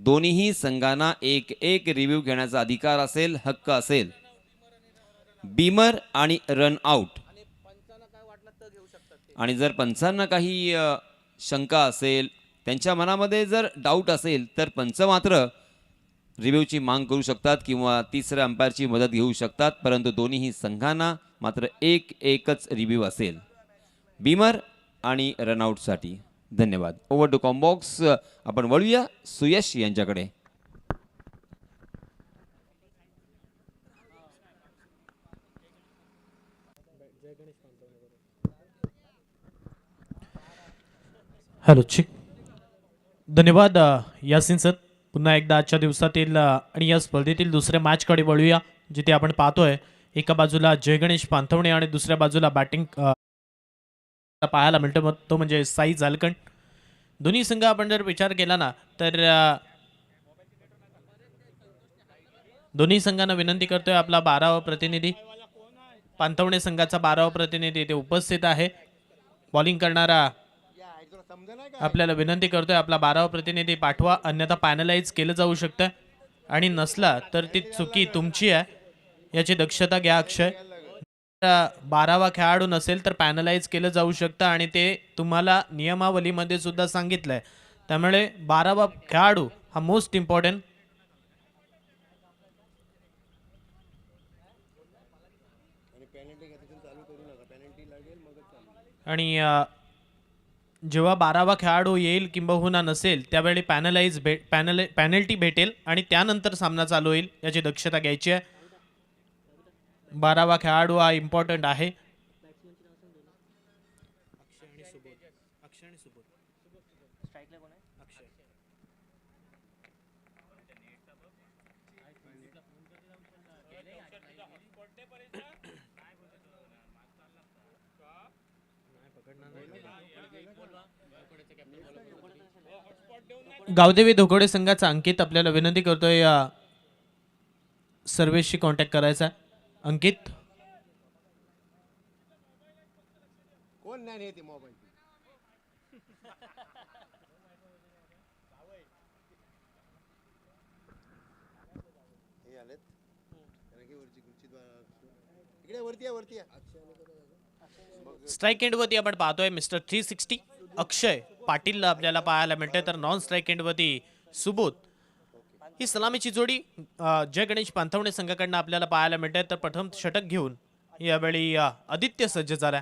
दोन्हीही संघांना एक एक रिव्ह्यू घेण्याचा अधिकार असेल, हक्क असेल. बीमर आणि रन आउट. आणि जर पंचांना काही शंका असेल, त्यांच्या मनामध्ये जर डाऊट असेल, तर पंच मात्र रिव्ह्यूची मांग करू शकतात किंवा तिसऱ्या अंपायरची मदत घेऊ शकतात. परंतु दोन्हीही संघांना मात्र एक एकच रिव्ह्यू असेल बीमर आणि रनआउटसाठी. धन्यवाद. Over to commbox. आपण वळूया सुयश यांच्याकडे. हॅलो चिक. धन्यवाद यासिन सर. पुन्हा एकदा आजच्या दिवसातील आणि या स्पर्धेतील दुसऱ्या मॅचकडे वळूया, जिथे आपण पाहतोय एका बाजूला जय गणेश पांथवणे आणि दुसऱ्या बाजूला बॅटिंग पाहायला मिळतं, तो म्हणजे साई जालकण. दोन्ही संघ आपण जर विचार केला ना, तर दोन्ही संघांना विनंती करतोय, आपला 12वा प्रतिनिधी पांथवणे संघाचा 12वा प्रतिनिधी इथे उपस्थित आहे. बॉलिंग करणारा आपल्याला विनंती करतोय, आपला 12वा प्रतिनिधी पाठवा, अन्यथा पॅनलाइज केलं जाऊ शकतं आणि नसला तर ती चुकी तुमची आहे, याची दक्षता घ्या. अक्षय, 12वा खेळाडू नसेल तर पॅनलाइज केलं जाऊ शकतं आणि ते तुम्हाला नियमावलीमध्ये सुद्धा सांगितलंय. त्यामुळे 12वा खेळाडू हा मोस्ट इम्पॉर्टंट. आणि जेव्हा 12वा खेळाडू येईल किंबहुना नसेल, त्यावेळी पॅनल्टी भेटेल आणि त्यानंतर सामना चालू होईल, याची दक्षता घ्यायची आहे. 12वा खेळाडू हा इम्पॉर्टंट आहे. गावदेवी धोकोडे संघाचा अंकित आपल्याला विनंती करतोय सर्वेशशी कॉन्टॅक्ट करायचा. अंकित, कोण नाही येते मोबाईल हे आलेत इकडे वरती स्ट्राईक एंडवरती आपण पाहतोय मिस्टर 360 अक्षय पाटील आपल्याला पाहायला मिळते, तर नॉन स्ट्राईक एंडवरती सुबोध. ही सलामीची जोडी जय गणेश पांथवणे संघाकडनं आपल्याला पाहायला मिळते. तर प्रथम षटक घेऊन यावेळी आदित्य सज्ज झाला.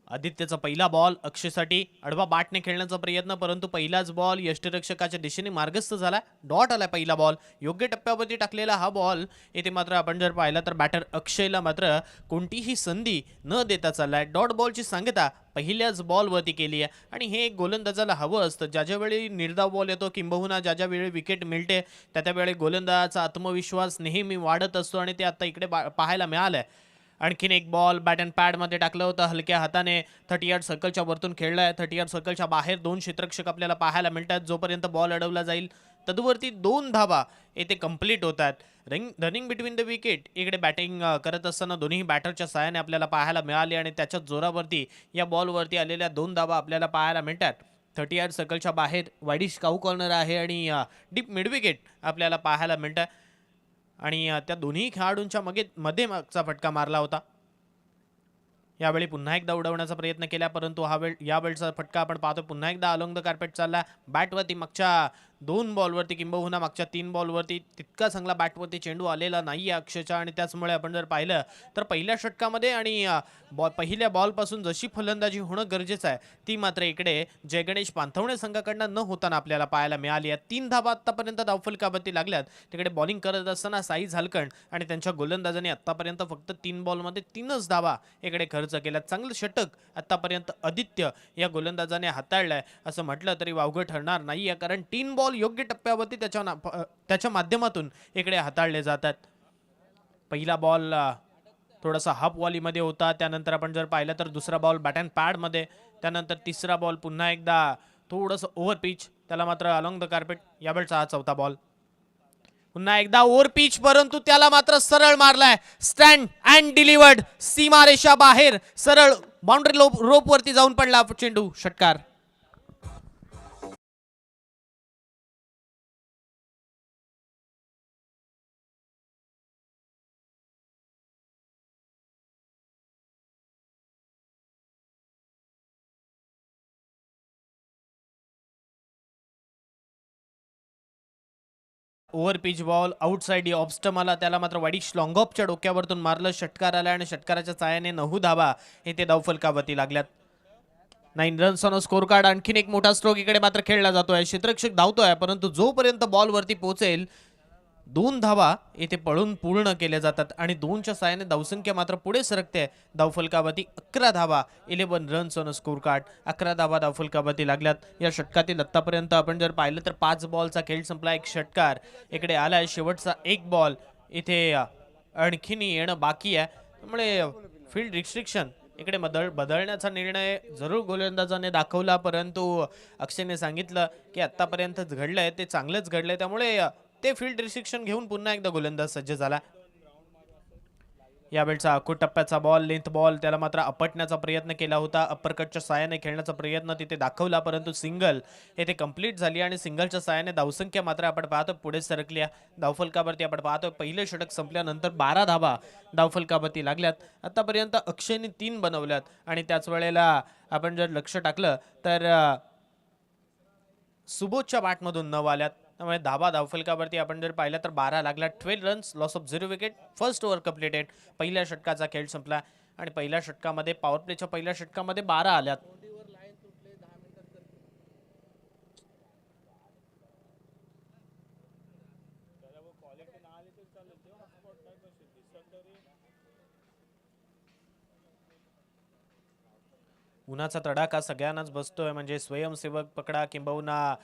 आदित्यचा पहिला बॉल अक्षयसाठी आडवा बाटने खेळण्याचा प्रयत्न, परंतु पहिलाच बॉल यष्टिरक्षकाच्या दिशेने मार्गस्थ झाला. डॉट आला पहिला बॉल, योग्य टप्प्यावरती टाकलेला हा बॉल. येथे मात्र आपण जर पाहिला तर बॅटर अक्षयला मात्र कोणतीही संधी न देता चाललाय. डॉट बॉलची सांगता पहिल्याच बॉलवरती केली आहे आणि हे एक गोलंदाजाला हवं असतं. ज्या वेळी निर्धाव बॉल येतो किंबहुना ज्या वेळी विकेट मिळते, त्या वेळी गोलंदाजाचा आत्मविश्वास नेहमी वाढत असतो आणि ते आता इकडे पाहायला मिळालंय. आणखीन एक बॉल बॅट अँड पॅडमध्ये टाकलं होतं, हलक्या हाताने 30 यार्ड सर्कलच्या वरतून खेळलाय. 30 यार्ड सर्कलच्या बाहेर 2 क्षेत्ररक्षक आपल्याला पाहायला मिळतात. जोपर्यंत बॉल अडवला जाईल तदवरती 2 धावा येथे कंप्लीट होतात. रनिंग बिटवीन द विकेट इकडे बॅटिंग करत असताना दोन्ही बॅटरच्या सहाय्याने आपल्याला पाहायला मिळाली आणि त्याच्या जोरावरती या बॉलवरती आलेल्या 2 धावा आपल्याला पाहायला मिळतात. 30 यार्ड सर्कलच्या बाहेर वाईडिश काऊ कॉर्नर आहे आणि डीप मिड विकेट आपल्याला पाहायला मिळतात. आणि त्या दोन्ही खेळाडूंच्या मध्ये मागचा फटका मारला होता. यावेळी पुन्हा एकदा उडवण्याचा प्रयत्न केला, परंतु यावेळचा फटका आपण पाहतो पुन्हा एकदा अलोंग द कार्पेट चालला. बॅटवरती मागच्या 2 बॉलवरती किंबहुना मागच्या 3 बॉलवरती तितका चांगला बॅटवरती चेंडू आलेला नाही आहे अक्षयच्या. आणि त्याचमुळे आपण जर पाहिलं तर पहिल्या षटकामध्ये आणि पहिल्या बॉलपासून जशी फलंदाजी होणं गरजेचं आहे, ती मात्र इकडे जय गणेश पांथवणे संघाकडनं न होताना आपल्याला पाहायला मिळाली आहे. 3 धावा आतापर्यंत धावफलकावरती लागल्यात. तिकडे बॉलिंग करत असताना साई झालकण आणि त्यांच्या गोलंदाजाने आतापर्यंत फक्त 3 बॉलमध्ये 3च धावा इकडे खर्च केल्यात. चांगलं षटक आतापर्यंत आदित्य या गोलंदाजाने हाताळलंय असं म्हटलं तरी वावगं ठरणार नाही आहे, कारण 3 बॉल योग्य टप्प्यावरती त्याच्या माध्यमातून इकडे हाताळले जातात. पहिला बॉल थोडासा हाफ वॉलीमध्ये होता, त्यानंतर आपण जर पाहिलं तर दुसरा बॉल बॅट अँड पॅडमध्ये, त्यानंतर तिसरा बॉल पुन्हा एकदा थोडंसं ओव्हर पिच, त्याला मात्र अलॉंग द कार्पेट. यावेळचा हा चौथा बॉल पुन्हा एकदा ओव्हर पिच, परंतु त्याला मात्र सरळ मारलाय. स्टँड अँड डिलिव्हर्ड, सीमारेषा बाहेर सरळ बाउंड्री रोपवरती जाऊन पडला चेंडू. षटकार. Over pitch ball outside off stump आला, त्याला मात्र वाईडिश लॉंग ऑफच्या डोक्यावरतून मारलं, षटकार आला आणि षटकाराच्या साहाय्याने 9 धावा येथे धावफलकावरती लागल्यात. 9 रन्स ऑन स्कोर कार्ड. आणखीन एक मोठा स्ट्रोक इकडे मात्र खेळला जातोय. क्षेत्ररक्षक धावतोय, परंतु जोपर्यंत बॉल वरती पोहोचेल 2 धावा येथे पळून पूर्ण केल्या जातात आणि 2च्या साहाय्याने धावसंख्या मात्र पुढे सरकते. धावफलकावरती 11 धावा, 11 रन्स ऑन स्कोर कार्ड. 11 धावा धावफलकावरती लागल्यात. या षटकातील आतापर्यंत आपण जर पाहिलं तर 5 बॉलचा खेळ संपला. एक षटकार इकडे आलाय, शेवटचा एक बॉल इथे आणखीन येणं बाकी आहे. त्यामुळे फील्ड रिस्ट्रिक्शन इकडे बदलण्याचा निर्णय जरूर गोलंदाजाने दाखवला, परंतु अक्षयने सांगितलं की आतापर्यंत घडलंय ते चांगलंच घडलंय, त्यामुळे ते फील्ड रिस्ट्रिक्शन घेऊन पुन्हा एकदा गोलंदाज सज्ज झाला. यावेळचा टप्प्याचा बॉल, लेंथ बॉल, त्याला मात्र आपटण्याचा प्रयत्न केला होता. अप्परकटच्या साहाय्याने खेळण्याचा प्रयत्न तिथे दाखवला, परंतु सिंगल येथे कंप्लीट झाली आणि सिंगलच्या साहाय्याने धावसंख्या मात्र आपण पाहतो पुढे सरकली. धावफलकावरती आपण पाहतो पहिलं षटक संपल्यानंतर 12 धावा धावफलकावरती लागल्यात. आतापर्यंत अक्षयने 3 बनवल्यात आणि त्याच वेळेला आपण जर लक्ष टाकलं तर सुबोधच्या बॅटमधून 9 आल्यात. त्यामुळे धावा धावफलकावरती आपण जर पाहिलं तर 12 लागला. 12 runs, loss of 0 wicket. First over completed. पहिल्या षटकाचा खेळ संपला आणि पहिल्या षटकामध्ये पॉवर प्लेच्या पहिल्या षटकामध्ये 12 आल्यात. उन्हाचा तडाखा सगळ्यांनाच बसतोय, म्हणजे स्वयंसेवक पकडा किंबहुना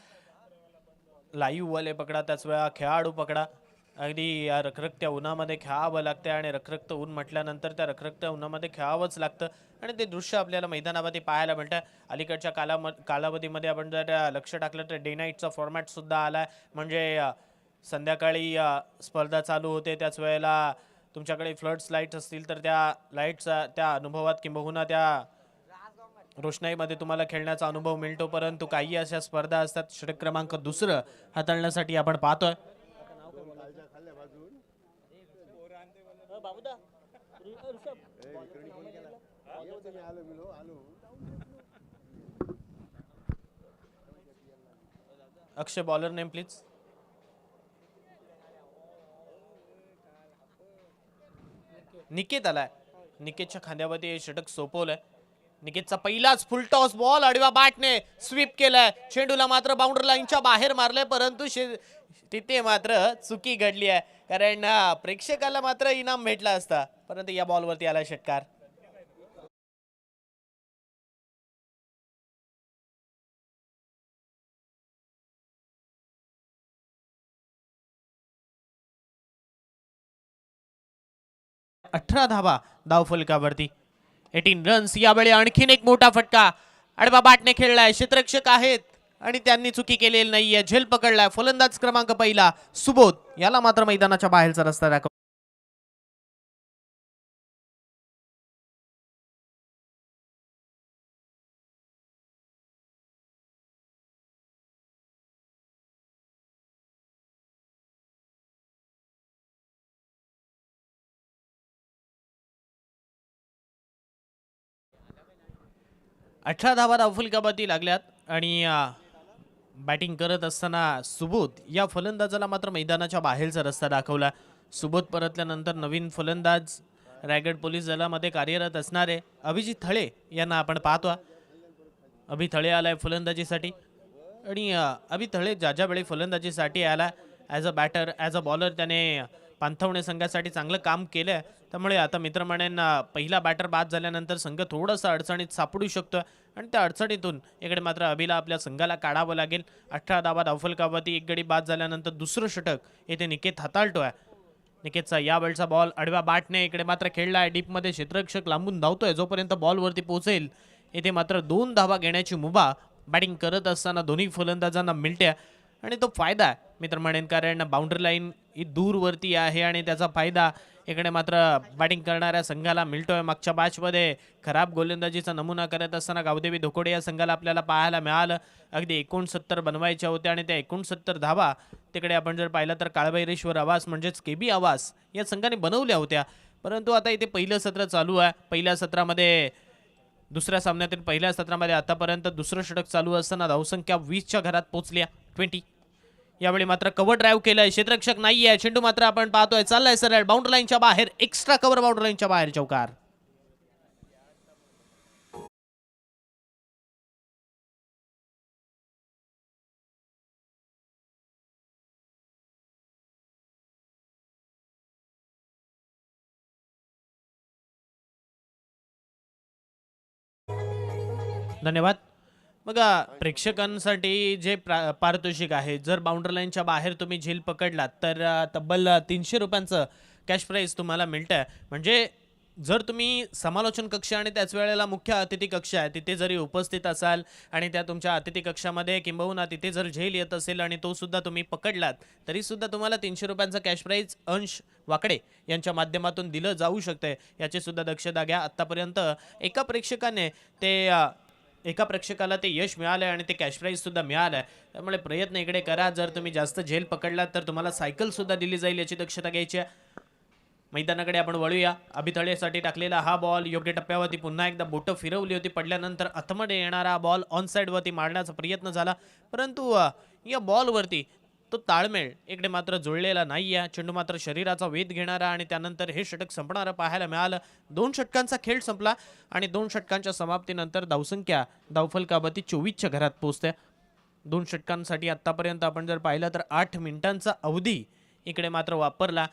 लाईव्ह वाले पकडा, त्याच वेळा खेळाडू पकडा, अगदी या रखरखत्या उन्हामध्ये खेळावं लागतं आणि रखरखतं ऊन म्हटल्यानंतर त्या रखरखत्या उन्हामध्ये खेळावंच लागतं आणि ते दृश्य आपल्याला मैदानावरती पाहायला मिळतं. अलीकडच्या कालावधीमध्ये आपण जर लक्ष टाकलं तर डे नाईटचा फॉर्मॅट सुद्धा आला, म्हणजे संध्याकाळी स्पर्धा चालू होते, त्याच वेळेला तुमच्याकडे फ्लड्स लाईट्स असतील तर त्या लाईट्सचा त्या अनुभवात किंबहुना त्या रोषणाईमध्ये तुम्हाला खेळण्याचा अनुभव मिळतो. परंतु काही अशा स्पर्धा असतात षटक क्रमांक 2 हाताळण्यासाठी आपण पाहतोय. अक्षय बॉलर नेम प्लीज. निकेत आलाय. निकेतच्या खांद्यावरती हे षटक सोपवलंय. निकेतचा पहिलाच फुल टॉस बॉल आडव्या बॅटने स्वीप केलाय. चेंडूला मात्र बाउंड्री लाईनच्या बाहेर मारलंय, परंतु तिथे मात्र चुकी घडली आहे, कारण प्रेक्षकाला मात्र इनाम भेटला असता, परंतु या बॉलवरती आला षटकार. अठरा धावा धावफलकावरती, 18 रन्स. यावेळी आणखीन एक मोठा फटका आडवा बॅटने खेळलाय. क्षेत्ररक्षक आहेत आणि त्यांनी चुकी केलेली नाहीये. झेल पकडलाय. फलंदाज क्रमांक पहिला सुबोध, याला मात्र मैदानाच्या बाहेरचा रस्ता दाखव. अठरा धावा धावफलकावरती लागल्यात आणि बॅटिंग करत असताना सुबोध या फलंदाजाला मात्र मैदानाच्या बाहेरचा रस्ता दाखवला. सुबोध परतल्यानंतर नवीन फलंदाज रायगड पोलीस दलामध्ये कार्यरत असणारे अभिजित थळे यांना आपण पाहतो. अभि थळे आलाय फलंदाजीसाठी आणि अभि थळे ज्या वेळी फलंदाजीसाठी आला as a batter, as a bowler त्याने पांथवणे संघासाठी चांगलं काम केलं. त्यामुळे आता मित्रमंडळींना पहिला बॅटर बाद झाल्यानंतर संघ थोडासा अडचणीत सापडू शकतो आणि त्या अडचणीतून इकडे मात्र अभिला आपल्या संघाला काढावं लागेल. 18 धावा धावफलकावरती एक गडी बाद झाल्यानंतर दुसरं षटक येथे निकेत हाताळतोय. निकेतचा यावेळचा बॉल आडव्या बॅटने इकडे मात्र खेळला आहे. डीपमध्ये क्षेत्ररक्षक लांबून धावतोय. जोपर्यंत बॉलवरती पोहोचेल येथे मात्र 2 धावा घेण्याची मुभा बॅटिंग करत असताना दोन्ही फलंदाजांना मिळते आणि तो फायदा आहे मित्रमंडळीं, कारण बाउंड्री लाईन ही दूरवरती आहे आणि त्याचा फायदा इकडे मात्र बॅटिंग करणाऱ्या संघाला मिळतोय. मागच्या मॅचमध्ये खराब गोलंदाजीचा नमुना करत असताना गावदेवी धोकोडे या संघाला आपल्याला पाहायला मिळालं. अगदी 69 बनवायच्या होत्या आणि त्या 69 धावा तिकडे आपण जर पाहिलं तर काळभैरेश्वर आवास म्हणजेच KB आवास या संघाने बनवल्या होत्या. परंतु आता इथे पहिलं सत्र चालू आहे. पहिल्या सत्रामध्ये दुसऱ्या सामन्यातील पहिल्या सत्रामध्ये आतापर्यंत दुसरं षटक चालू असताना धावसंख्या 20च्या घरात पोहोचल्या, 20. यावेळी मात्र कव्हर ड्राईव्ह केलंय, क्षेत्ररक्षक नाहीये, चेंडू मात्र आपण पाहतोय चाललाय सरळ बाउंड्री लाईनच्या बाहेर, एक्स्ट्रा कव्हर बाउंड्री लाईनच्या बाहेर, चौकार. धन्यवाद. बघा प्रेक्षकांसाठी जे पारितोषिक आहे, जर बाउंड्री लाईनच्या बाहेर तुम्ही झेल पकडलात तर तब्बल 300 रुपयांचं कॅश प्राईज तुम्हाला मिळतंय. म्हणजे जर तुम्ही समालोचन कक्ष आणि त्याच वेळेला मुख्य अतिथी कक्ष आहे तिथे जरी उपस्थित असाल आणि त्या तुमच्या अतिथी कक्षामध्ये किंबहुना तिथे जर झेल येत असेल आणि तो सुद्धा तुम्ही पकडलात तरी सुद्धा तुम्हाला 300 रुपयांचं कॅश प्राईज अंश वाकडे यांच्या माध्यमातून दिलं जाऊ शकतंय. याची सुद्धा दक्षता घ्या. आत्तापर्यंत एका प्रेक्षकाला ते यश मिळालं आणि ते कॅश प्राईज सुद्धा मिळालं. त्यामुळे प्रयत्न इकडे करा. जर तुम्ही जास्त झेल पकडलात तर तुम्हाला सायकल सुद्धा दिली जाईल, याची दक्षता घ्यायची आहे. मैदानाकडे आपण वळूया. अभिथळेसाठी टाकलेला हा बॉल योग्य टप्प्यावरती पुन्हा एकदा बोटं फिरवली होती, पडल्यानंतर आतमध्ये येणारा बॉल ऑन साईडवरती मारण्याचा प्रयत्न झाला, परंतु या बॉलवरती तो ताळमेळ इकडे मात्र जुळलेला नाही आहे. चेंडू मात्र शरीराचा वेध घेणारा आणि त्यानंतर हे षटक संपणारं पाहायला मिळालं. 2 षटकांचा खेळ संपला आणि 2 षटकांच्या समाप्तीनंतर धावसंख्या धावफलकावरती 24च्या घरात पोहोचते. 2 षटकांसाठी आत्तापर्यंत आपण जर पाहिलं तर 8 मिनिटांचा अवधी इकडे मात्र वापरला.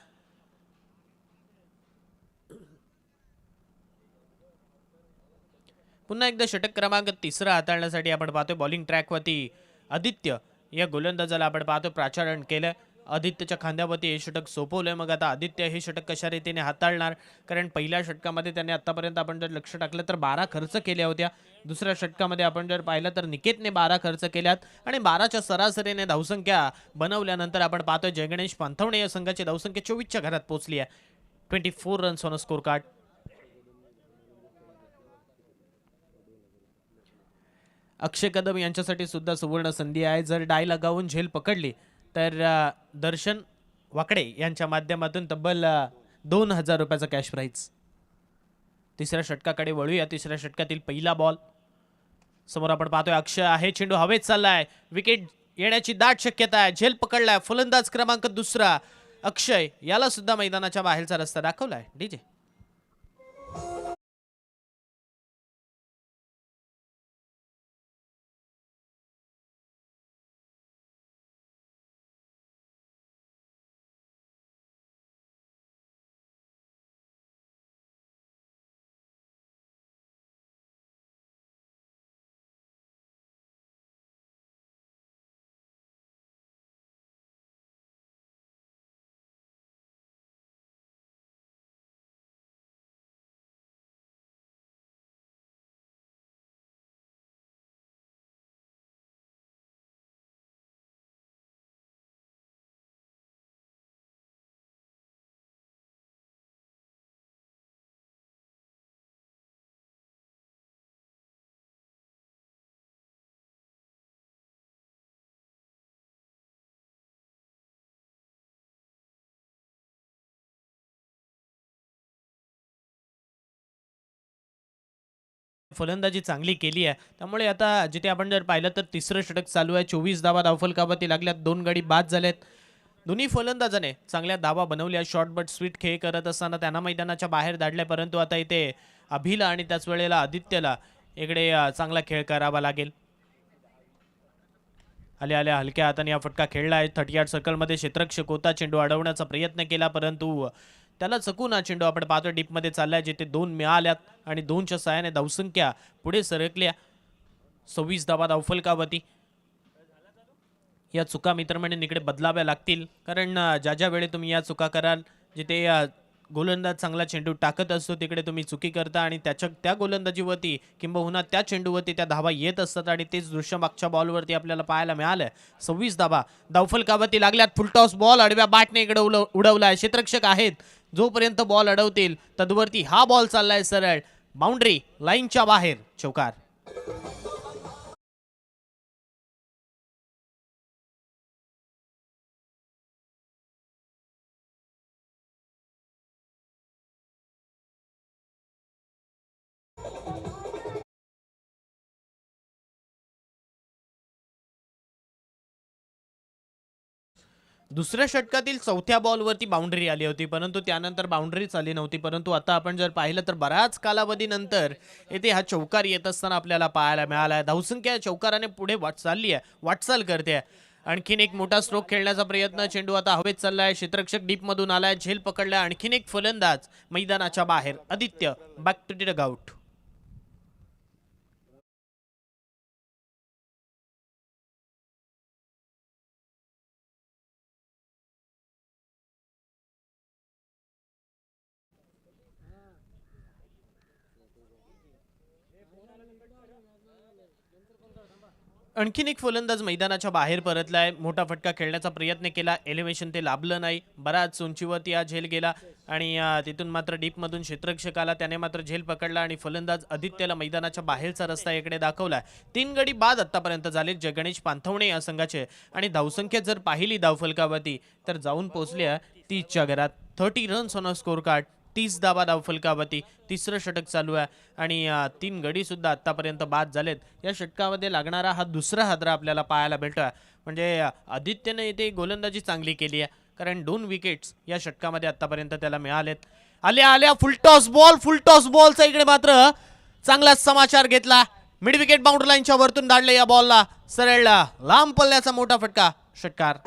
पुन्हा एकदा षटक क्रमांक 3 हाताळण्यासाठी आपण पाहतोय बॉलिंग ट्रॅकवरती आदित्य या गोलंदाजाला आपण पाहतोय प्राचारण केलं. आदित्यच्या खांद्यावरती हे षटक सोपवलंय. मग आता आदित्य हे षटक कशा रीतीने हाताळणार, कारण पहिल्या षटकामध्ये त्याने आतापर्यंत आपण जर लक्ष टाकलं तर 12 खर्च केल्या होत्या. दुसऱ्या षटकामध्ये आपण जर पाहिलं तर निकेतने 12 खर्च केल्यात आणि 12च्या सरासरीने धावसंख्या बनवल्यानंतर आपण पाहतोय जय गणेश पांथवणे या संघाची धावसंख्या 24च्या घरात पोहोचली आहे. 24 runs on a score card. Akshay Kadam यांच्यासाठी सुद्धा सुवर्ण संधी आहे. जर डाय लगावून झेल पकडली तर दर्शन वाकडे यांच्या माध्यमातून तब्बल 2000 रुपयाचा कॅश प्राईज. तिसऱ्या षटकाकडे वळूया. तिसऱ्या षटकातील पहिला बॉल समोर आपण पाहतोय अक्षय आहे, चेंडू हवेत चाललाय, विकेट येण्याची दाट शक्यता आहे. झेल पकडलाय फलंदाज क्रमांक 2 अक्षय, याला सुद्धा मैदानाच्या बाहेरचा रस्ता दाखवलाय डीजे. फलंदाजी चांगली केली आहे. त्यामुळे आता जिथे आपण जर पाहिलं तर तिसरं षटक चालू आहे. 24 धावा धावफलकावरती लागल्यात, 2 गडी बाद झालेत. दोन्ही फलंदाजाने चांगल्या धावा बनवल्या. शॉर्ट बट स्वीट खेळ करत असताना त्यांना मैदानाच्या बाहेर धाडले, परंतु आता इथे अभिला आणि त्याच वेळेला आदित्यला इकडे चांगला खेळ करावा लागेल. आल्या हलक्या हाताने हा फटका खेळला आहे. 30 यार्ड सर्कलमध्ये क्षेत्ररक्षक होता, चेंडू अडवण्याचा प्रयत्न केला, परंतु त्याला चकून हा चेंडू आपण पाहतोय डीपमध्ये चाललाय, जिथे 2 मिळाल्यात आणि 2च्या सहाय्याने धावसंख्या पुढे सरकल्या. 26 धावा धावफलकावरती. या चुका मित्रमंडळींनी इकडे बदलाव्या लागतील, कारण ज्या वेळी तुम्ही या चुका कराल, जिथे गोलंदाज चांगला चेंडू टाकत असतो तिकडे तुम्ही चुकी करता आणि त्या गोलंदाजीवरती किंबहुना त्या चेंडूवरती त्या धावा येत असतात आणि तेच दृश्य मागच्या बॉलवरती आपल्याला पाहायला मिळालं. 26 धावा धावफलकावरती लागल्यात. फुलटॉस बॉल आडव्या बॅटने इकडे उडवलाय. क्षेत्ररक्षक आहेत, जोपर्यंत बॉल अडवतील तदवरती हा बॉल चाललाय सरळ बाउंड्री लाईनच्या बाहेर, चौकार. दुसऱ्या षटकातील चौथ्या बॉलवरती बाउंड्री आली होती, परंतु त्यानंतर बाउंड्रीच आली नव्हती. परंतु आता आपण जर पाहिलं तर बऱ्याच कालावधीनंतर येथे हा चौकार येत असताना आपल्याला पाहायला मिळाला आहे. धावसंख्या या चौकाराने पुढे चालली आहे, वाटचाल करते आहे. आणखीन एक मोठा स्ट्रोक खेळण्याचा प्रयत्न, चेंडू आता हवेत चाललाय, क्षेत्ररक्षक डीप मधून आलाय, झेल पकडलाय. आणखीन एक फलंदाज मैदानाच्या बाहेर. Aditya back to the dugout. आणखीन एक फलंदाज मैदानाच्या बाहेर परतलाय. मोठा फटका खेळण्याचा प्रयत्न केला, एलिव्हेशन ते लाभलं नाही. बराच उंचीवरती हा झेल गेला आणि तिथून मात्र डीप मधून क्षेत्ररक्षक आला, त्याने मात्र झेल पकडला आणि फलंदाज आदित्यला मैदानाच्या बाहेरचा रस्ता इकडे दाखवला. 3 गडी बाद आतापर्यंत झाले गणेश पानथवणे या संघाचे आणि धावसंख्या जर पाहिली धावफलकावरती तर जाऊन पोहोचली 30च्या घरात. 30 runs on a score card, 30 धावा धावफलकावरती. तिसरं षटक चालू आहे आणि 3 गडी सुद्धा आतापर्यंत बाद झालेत. या षटकामध्ये लागणारा हा दुसरा हादरा आपल्याला पाहायला भेटतोय. म्हणजे आदित्यने इथे गोलंदाजी चांगली केली आहे, कारण 2 विकेट्स या षटकामध्ये आतापर्यंत त्याला मिळालेत. आल्या फुलटॉस बॉलचा इकडे मात्र चांगलाच समाचार घेतला. मिड विकेट बाउंड्री लाईनच्या वरतून दाडले या बॉलला, सरळ लांब पल्ल्याचा मोठा फटका, षटकार.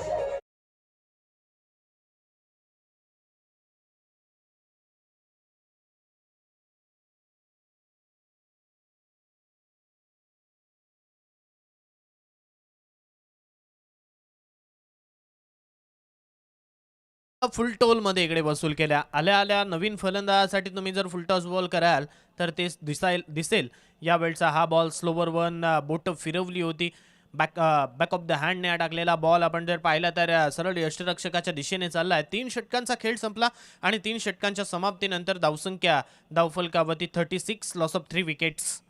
फुल टोल मध्ये इकडे वसूल केल्या. आल्या नवीन फलंदाजासाठी तुम्ही जर फुलटॉस बॉल कराल तर ते दिसेल. यावेळचा हा बॉल स्लोवर वन, बोट फिरवली होती, बॅक ऑफ द हँडने टाकलेला बॉल आपण जर पाहिला तर सरळ यष्टिरक्षकाच्या दिशेने चाललाय. 3 षटकांचा खेळ संपला आणि 3 षटकांच्या समाप्तीनंतर धावसंख्या धावफलकावरती 36, लॉस ऑफ 3 विकेट्स.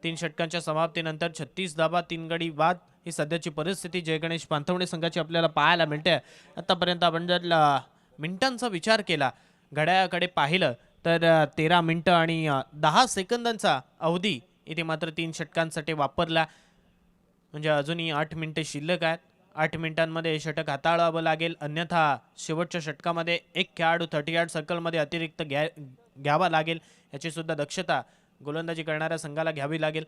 3 षटकांच्या समाप्तीनंतर 36 धावा, 3 गडी बाद. ही सध्याची परिस्थिती जय गणेश पानथवणे संघाची आपल्याला पाहायला मिळते. आतापर्यंत आपण जर मिनिटांचा विचार केला, घड्याळाकडे पाहिलं तर 13 मिनिटं आणि 10 सेकंदांचा अवधी इथे मात्र 3 षटकांसाठी वापरला. म्हणजे अजूनही 8 मिनिटे शिल्लक आहेत. 8 मिनिटांमध्ये षटक हाताळावं लागेल, अन्यथा शेवटच्या षटकामध्ये एक खेळाडू 30 यार्ड सर्कलमध्ये अतिरिक्त घ्यावा लागेल. याची सुद्धा दक्षता गोलंदाजी करणाऱ्या संघाला घ्यावी लागेल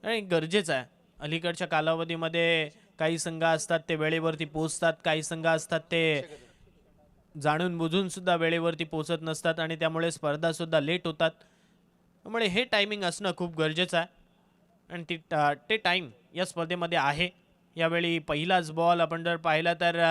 आणि गरजेचं आहे. अलीकडच्या कालावधीमध्ये काही संघ असतात ते वेळेवरती पोहोचतात, काही संघ असतात ते जाणून बुजून सुद्धा वेळेवरती पोहोचत नसतात आणि त्यामुळे स्पर्धा सुद्धा लेट होतात. त्यामुळे हे टायमिंग असणं खूप गरजेचं आहे आणि ते टाईम या स्पर्धेमध्ये आहे. यावेळी पहिलाच बॉल आपण जर पाहिला तर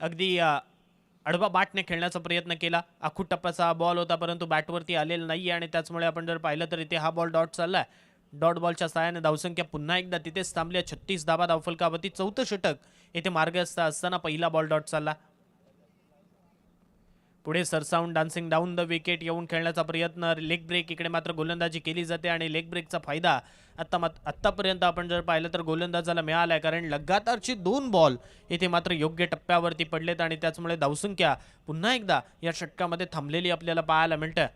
अगदी आडवा बॅटने खेळण्याचा प्रयत्न केला. आखूट टप्प्याचा हा बॉल होता, परंतु बॅटवरती आलेला नाही आणि त्याचमुळे आपण जर पाहिलं तर इथे हा बॉल डॉट चाललाय. डॉट बॉलच्या सहाय्याने धावसंख्या पुन्हा एकदा तिथेच थांबली. 36 धावा धावफलकावरती. 4थं षटक येथे मार्गस्थ असताना पहिला बॉल डॉट चालला. पुढे सरसावून डान्सिंग डाऊन द विकेट येऊन खेळण्याचा प्रयत्न, लेग ब्रेक. इकडे मात्र गोलंदाजी केली जाते आणि लेग ब्रेकचा फायदा आतापर्यंत आपण जर पाहिलं तर गोलंदाजाला मिळालाय, कारण लगातारची 2 बॉल इथे मात्र योग्य टप्प्यावरती पडलेत आणि त्याचमुळे धावसंख्या पुन्हा एकदा या षटकामध्ये थांबलेली आपल्याला पाहायला मिळते.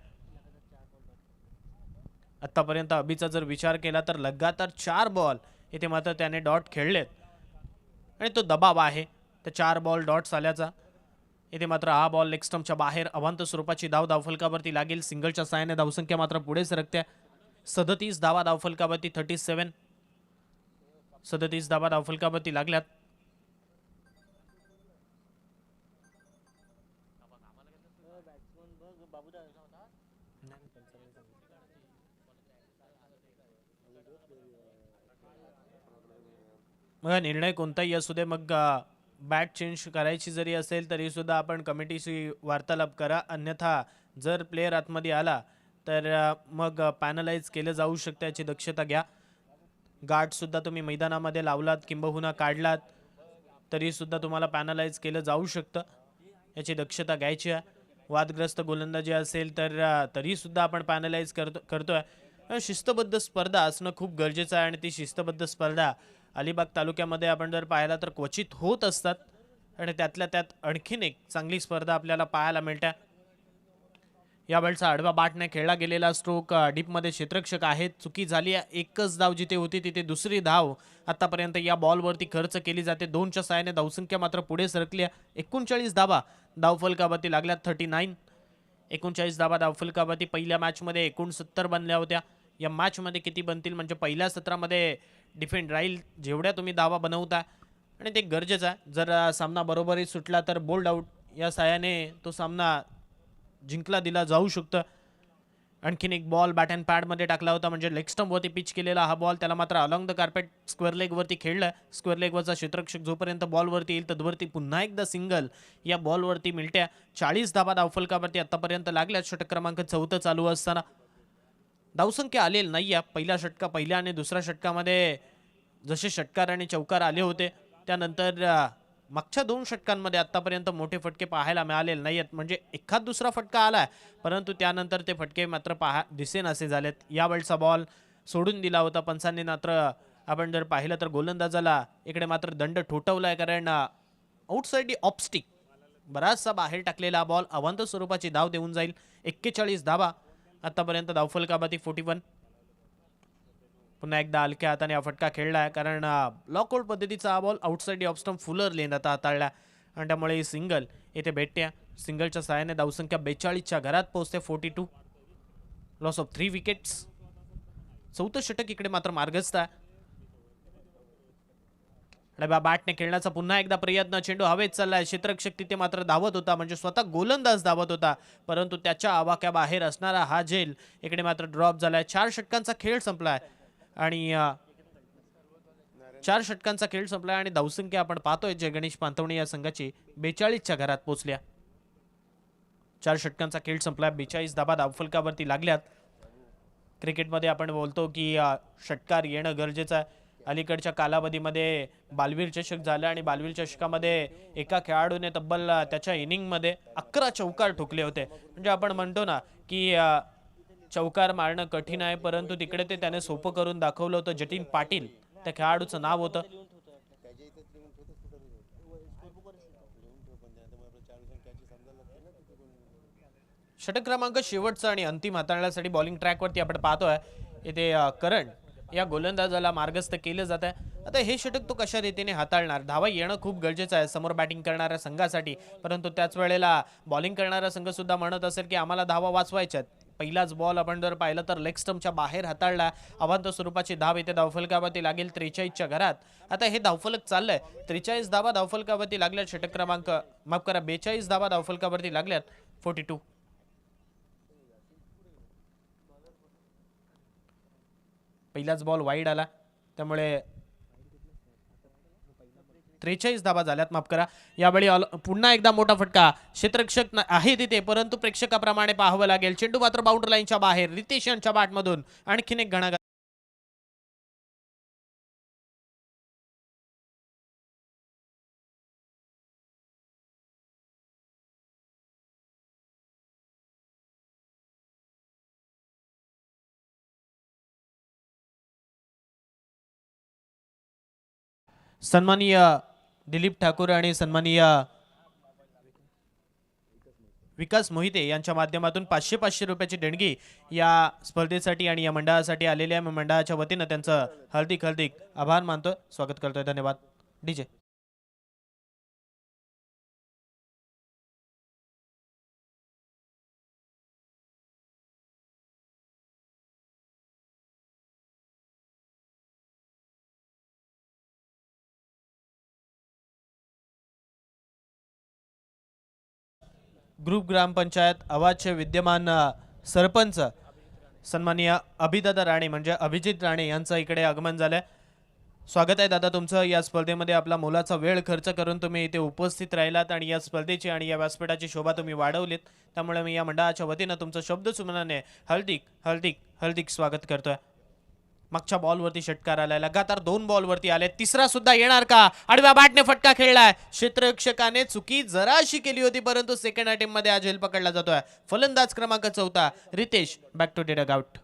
आतापर्यंत अभिचा जर विचार केला तर लगातार 4 बॉल इथे मात्र त्याने डॉट खेळलेत आणि तो दबाव आहे त्या 4 बॉल डॉट्स आल्याचा. इथे मात्र हा बॉल लेग स्टंपच्या बाहेर अवांत स्वरूपाची धावफलकावरती लागेल. सिंगलच्या साहाय्याने धावसंख्या मात्र पुढे सरकते. 37 धावा धावफलकावरती. 37 धावा धावफलकावरती लागल्यात. मग निर्णय कोणताही असू दे, मग बॅट चेंज करायची जरी असेल तरी सुद्धा आपण कमिटीशी वार्तालाप करा, अन्यथा जर प्लेयर आतमध्ये आला तर मग पॅनलाइज केलं जाऊ शकतं, याची दक्षता घ्या. गार्ड सुद्धा तुम्ही मैदानामध्ये लावलात किंबहुना काढलात तरी सुद्धा तुम्हाला पॅनलाइज केलं जाऊ शकतं, याची दक्षता घ्यायची आहे. वादग्रस्त गोलंदाजी असेल तर तरी सुद्धा आपण पॅनलाइज करतोय. शिस्तबद्ध स्पर्धा असणं खूप गरजेचं आहे आणि ती शिस्तबद्ध स्पर्धा अलिबाग तालुक्यामध्ये आपण जर पाहिला तर क्वचित होत असतात आणि त्यातल्या त्यात आणखीन एक चांगली स्पर्धा आपल्याला पाहायला मिळते. या वेळचा आडवा बाटने खेळला गेलेला स्ट्रोक डीपमध्ये क्षेत्ररक्षक आहेत. चुकी झाली आहे. एकच धाव जिथे होती तिथे दुसरी धाव आतापर्यंत या बॉलवरती खर्च केली जाते. 2च्या साहाय्याने धावसंख्या मात्र पुढे सरकली आहे. 39 धावा धावफलकावरती लागल्यात. 39 39 धावा धावफलकावरती. पहिल्या मॅचमध्ये 69 बनल्या होत्या. या मॅचमध्ये किती बनतील म्हणजे पहिल्या सत्रामध्ये डिफेंड राहील जेवढ्या तुम्ही धावा बनवता आणि ते गरजेचं आहे. जर सामना बरोबरही सुटला तर बोल्ड आउट या साहाय्याने तो सामना जिंकला दिला जाऊ शकतं. आणखीन एक बॉल बॅट अँड पॅडमध्ये टाकला होता म्हणजे लेग स्टंपवरती पिच केलेला हा बॉल त्याला मात्र अलॉंग द कार्पेट स्क्वेअर लेगवरती खेळलं. स्क्वेअर लेगवरचा क्षेत्ररक्षक जोपर्यंत बॉलवरती येईल तदवरती पुन्हा एकदा सिंगल या बॉलवरती मिळत्या. 40 धाबा धावफलकावरती आतापर्यंत लागल्या. षटक क्रमांक 4 चालू असताना धावसंख्या आलेली नाही आहे. पहिल्या आणि दुसऱ्या षटकामध्ये जसे षटकार आणि चौकार आले होते त्यानंतर मागच्या 2 षटकांमध्ये आतापर्यंत मोठे फटके पाहायला मिळालेले नाही आहेत. म्हणजे एखाद दुसरा फटका आलाय परंतु त्यानंतर ते फटके मात्र दिसेनासे झालेत. यावेळचा बॉल सोडून दिला होता पंचांनी. मात्र आपण जर पाहिलं तर गोलंदाजाला इकडे मात्र दंड ठोठवलाय कारण आउटसाइड ऑफस्टिक बराचसा बाहेर टाकलेला बॉल अवांतर स्वरूपाची धाव देऊन जाईल. 41 धावा आतापर्यंत धावफलकावरती 41. पुन्हा एकदा हलक्या हाताने हा फटका खेळलाय कारण लॉकआउट पद्धतीचा हा ball outside off stump fuller length आता हाताळला आणि त्यामुळे सिंगल येथे भेटते. सिंगलच्या सहाय्याने धावसंख्या 42च्या घरात पोहोचते. 42. Loss of 3 wickets. 4थं षटक इकडे मात्र मार्गस्थ आहे. बॅटने खेळण्याचा पुन्हा एकदा प्रयत्न. चेंडू हवेत चाललाय. क्षेत्ररक्षक तिथे मात्र धावत होता म्हणजे स्वतः गोलंदाज धावत होता परंतु त्याच्या आवाक्या बाहेर असणारा हा झेल इकडे मात्र ड्रॉप झालाय. 4 षटकांचा खेळ संपलाय आणि 4 षटकांचा खेळ संपलाय आणि धावसंख्या आपण पाहतोय जय गणेश पांथवणे या संघाची 42च्या घरात पोहोचल्या. 4 षटकांचा खेळ संपलाय. 42 धाबा धावफलकावरती लागल्यात. क्रिकेटमध्ये आपण बोलतो की षटकार येणं गरजेचं आहे. अलीकडच्या कालावधीमध्ये बालवीर चषक झाला आणि बालवीर चषकामध्ये एका खेळाडूने तब्बल त्याच्या इनिंगमध्ये 11 चौकार ठोकले होते. म्हणजे आपण म्हणतो ना की चौकार मारणं कठीण आहे परंतु तिकडे ते त्याने सोपं करून दाखवलं होतं. जतीन पाटील त्या खेळाडूचं नाव होतं. षटक क्रमांक शेवटचा आणि अंतिम हाताळण्यासाठी बॉलिंग ट्रॅकवरती आपण पाहतोय इथे करण या गोलंदाजाला मार्गस्थ केलं जात आहे. आता हे षटक तो कशा रीतीने हाताळणार. धावा येणं खूप गरजेचं आहे समोर बॅटिंग करणाऱ्या संघासाठी परंतु त्याच वेळेला बॉलिंग करणारा संघ सुद्धा म्हणत असेल की आम्हाला धावा वाचवायच्यात. पहिलाच बॉल आपण जर पाहिलं तर लेग स्टंपच्या बाहेर हाताळला. अवांतर स्वरूपाची धाव इथे धावफलकावरती लागेल 43च्या घरात. आता हे धावफलक चाललंय. 43 धावा धावफलकावरती लागल्यात. षटक क्रमांक 42 धावा धावफलकावरती लागल्यात. 42. पहिलाच बॉल वाईड आला त्यामुळे 43 धावा झाल्यात. माफ करा. यावेळी पुन्हा एकदा मोठा फटका. क्षेत्ररक्षक आहे तिथे परंतु प्रेक्षकाप्रमाणे पाहावं लागेल. चेंडू मात्र बाउंड्री लाईनच्या बाहेर. रितेश यांच्या बॅटमधून आणखीन एक घणाघात. सन्माननीय दिलीप ठाकूर आणि सन्माननीय विकास मोहिते यांच्या माध्यमातून 500 रुपयाची देणगी या स्पर्धेसाठी आणि या मंडळासाठी आलेल्या मंडळाच्या वतीनं त्यांचं हार्दिक आभार मानतोय. स्वागत करतोय. धन्यवाद. डीजे. ग्रुप ग्रामपंचायत आवाजचे विद्यमान सरपंच सन्माननीय अभिदादा राणे म्हणजे अभिजित राणे यांचं इकडे आगमन झालंय. स्वागत आहे दादा तुमचं. या स्पर्धेमध्ये आपला मोलाचा वेळ खर्च करून तुम्ही इथे उपस्थित राहिलात आणि या स्पर्धेची आणि या व्यासपीठाची शोभा तुम्ही वाढवलीत त्यामुळे मी या मंडळाच्या वतीनं तुमचं शब्दसुमनाने हार्दिक स्वागत करतोय. मागच्या बॉलवरती षटकार आलाय. लगातार 2 बॉलवरती आले. तिसरा सुद्धा येणार का. आडव्या बॅटने फटका खेळलाय. क्षेत्ररक्षकाने चुकी जराशी केली होती परंतु सेकंड अटेम्प्ट मध्ये हा झेल पकडला जातोय. फलंदाज क्रमांक 4 Ritesh back to dugout.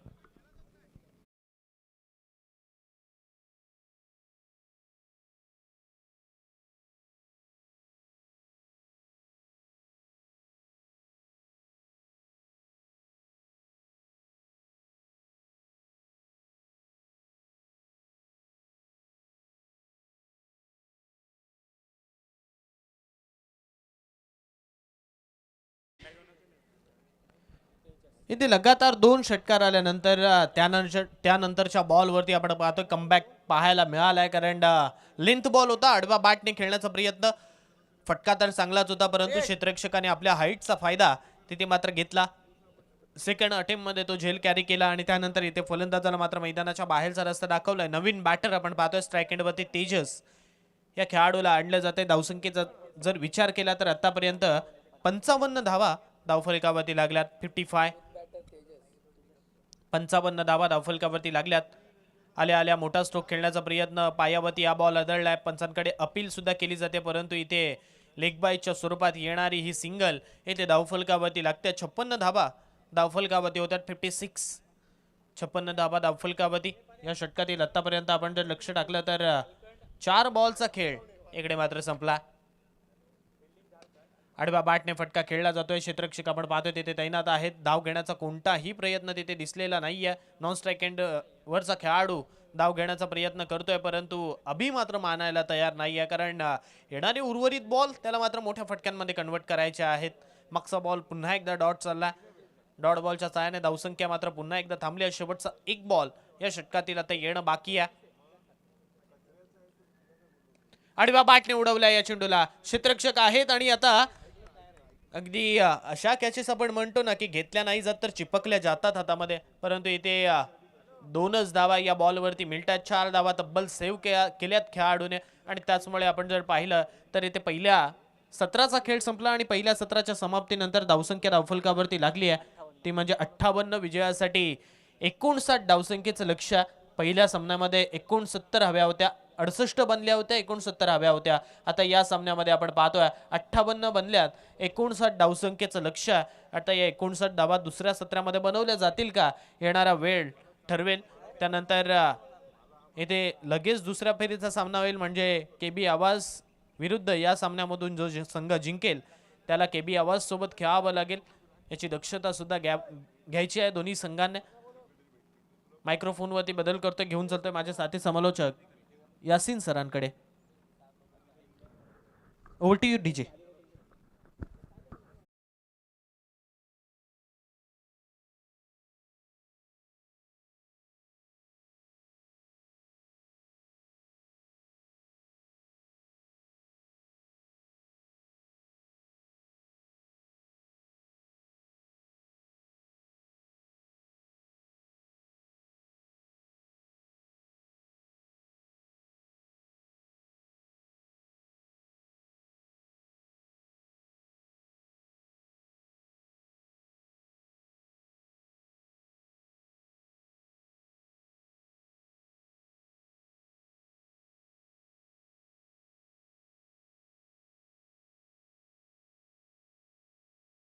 इथे लगातार 2 षटकार आल्यानंतर त्यानंतरच्या बॉलवरती आपण पाहतोय कमबॅक पाहायला मिळालाय, कारण लेंथ बॉल होता, आडवा बॅटने खेळण्याचा प्रयत्न, फटका तर चांगलाच होता, परंतु क्षेत्ररक्षकाने आपल्या हाईटचा फायदा तिथे मात्र घेतला. सेकंड अटेम्प्टमध्ये तो झेल कॅरी केला आणि त्यानंतर इथे फलंदाजाला मात्र मैदानाच्या बाहेरचा रस्ता दाखवलाय. नवीन बॅटर आपण पाहतोय स्ट्राईक एंडवरती तेजस या खेळाडूला आणलं जाते. धावसंख्येचा जर विचार केला तर आतापर्यंत 55 धावा धावफलकावरती लागल्यात. 55 धावा धावफलकावरती लागल्यात. आल्या आल्या मोठा स्ट्रोक खेळण्याचा प्रयत्न, पायावरती या बॉल आदळलाय, पंचांकडे अपील सुद्धा केली जाते, परंतु इथे लेग बायच्या स्वरूपात येणारी ही सिंगल इथे धावफलकावरती लागते. 56 धावा धावफलकावरती होतात. 56 धावा धावफलकावरती या षटकातील आतापर्यंत आपण जर लक्ष टाकलं तर 4 बॉलचा खेळ इकडे मात्र संपला. आडव्या बॅटने फटका खेळला जातोय. क्षेत्ररक्षक आपण पाहतोय तिथे तैनात आहेत. धाव घेण्याचा कोणताही प्रयत्न तिथे दिसलेला नाहीये. नॉन स्ट्राईक एंड वरचा खेळाडू धाव घेण्याचा प्रयत्न करतोय, परंतु अभि मात्र मानायला तयार नाहीये, कारण येणारे उर्वरित बॉल त्याला मात्र मोठ्या फटक्यांमध्ये कन्वर्ट करायचे आहेत. मागचा बॉल पुन्हा एकदा डॉट चालला. डॉट बॉलच्या सहाय्याने धावसंख्या मात्र पुन्हा एकदा थांबली. शेवटचा एक बॉल या षटकातील आता येणं बाकी आहे. आडव्या बॅटने उडवल्या या चेंडूला. क्षेत्ररक्षक आहेत आणि आता अगदी अशा कॅचेस आपण म्हणतो ना की घेतल्या नाही जात तर चिपकल्या जातात हातामध्ये, परंतु इथे 2च धावा या बॉलवरती मिळतात. 4 धावा तब्बल सेव्ह केल्यात खेळाडूने आणि त्याचमुळे आपण जर पाहिलं तर इथे पहिल्या सत्राचा खेळ संपला आणि पहिल्या सत्राच्या समाप्तीनंतर धावसंख्या धावफलकावरती लागली आहे, ती म्हणजे 58 विजयासाठी 59 धावसंख्येचं लक्ष्य. पहिल्या सामन्यामध्ये 69 हव्या होत्या, 68 बनल्या होत्या, 69 हव्या होत्या. आता या सामन्यामध्ये आपण पाहतोय 58 बनल्यात, 59 धावसंख्येचं लक्ष्य. आता या 59 धावा दुसऱ्या सत्रामध्ये बनवल्या जातील का, येणारा वेळ ठरवेल. त्यानंतर इथे लगेच दुसऱ्या फेरीचा सामना होईल, म्हणजे केबी आवाज विरुद्ध या सामन्यामधून जो संघ जिंकेल त्याला केबी आवाज सोबत खेळावं लागेल. याची दक्षता सुद्धा घ्यायची आहे दोन्ही संघांनी. मायक्रोफोनवरती बदल करतोय, घेऊन चलतोय माझे साथी समालोचक यासीन सरांकडे. Over to you DJ.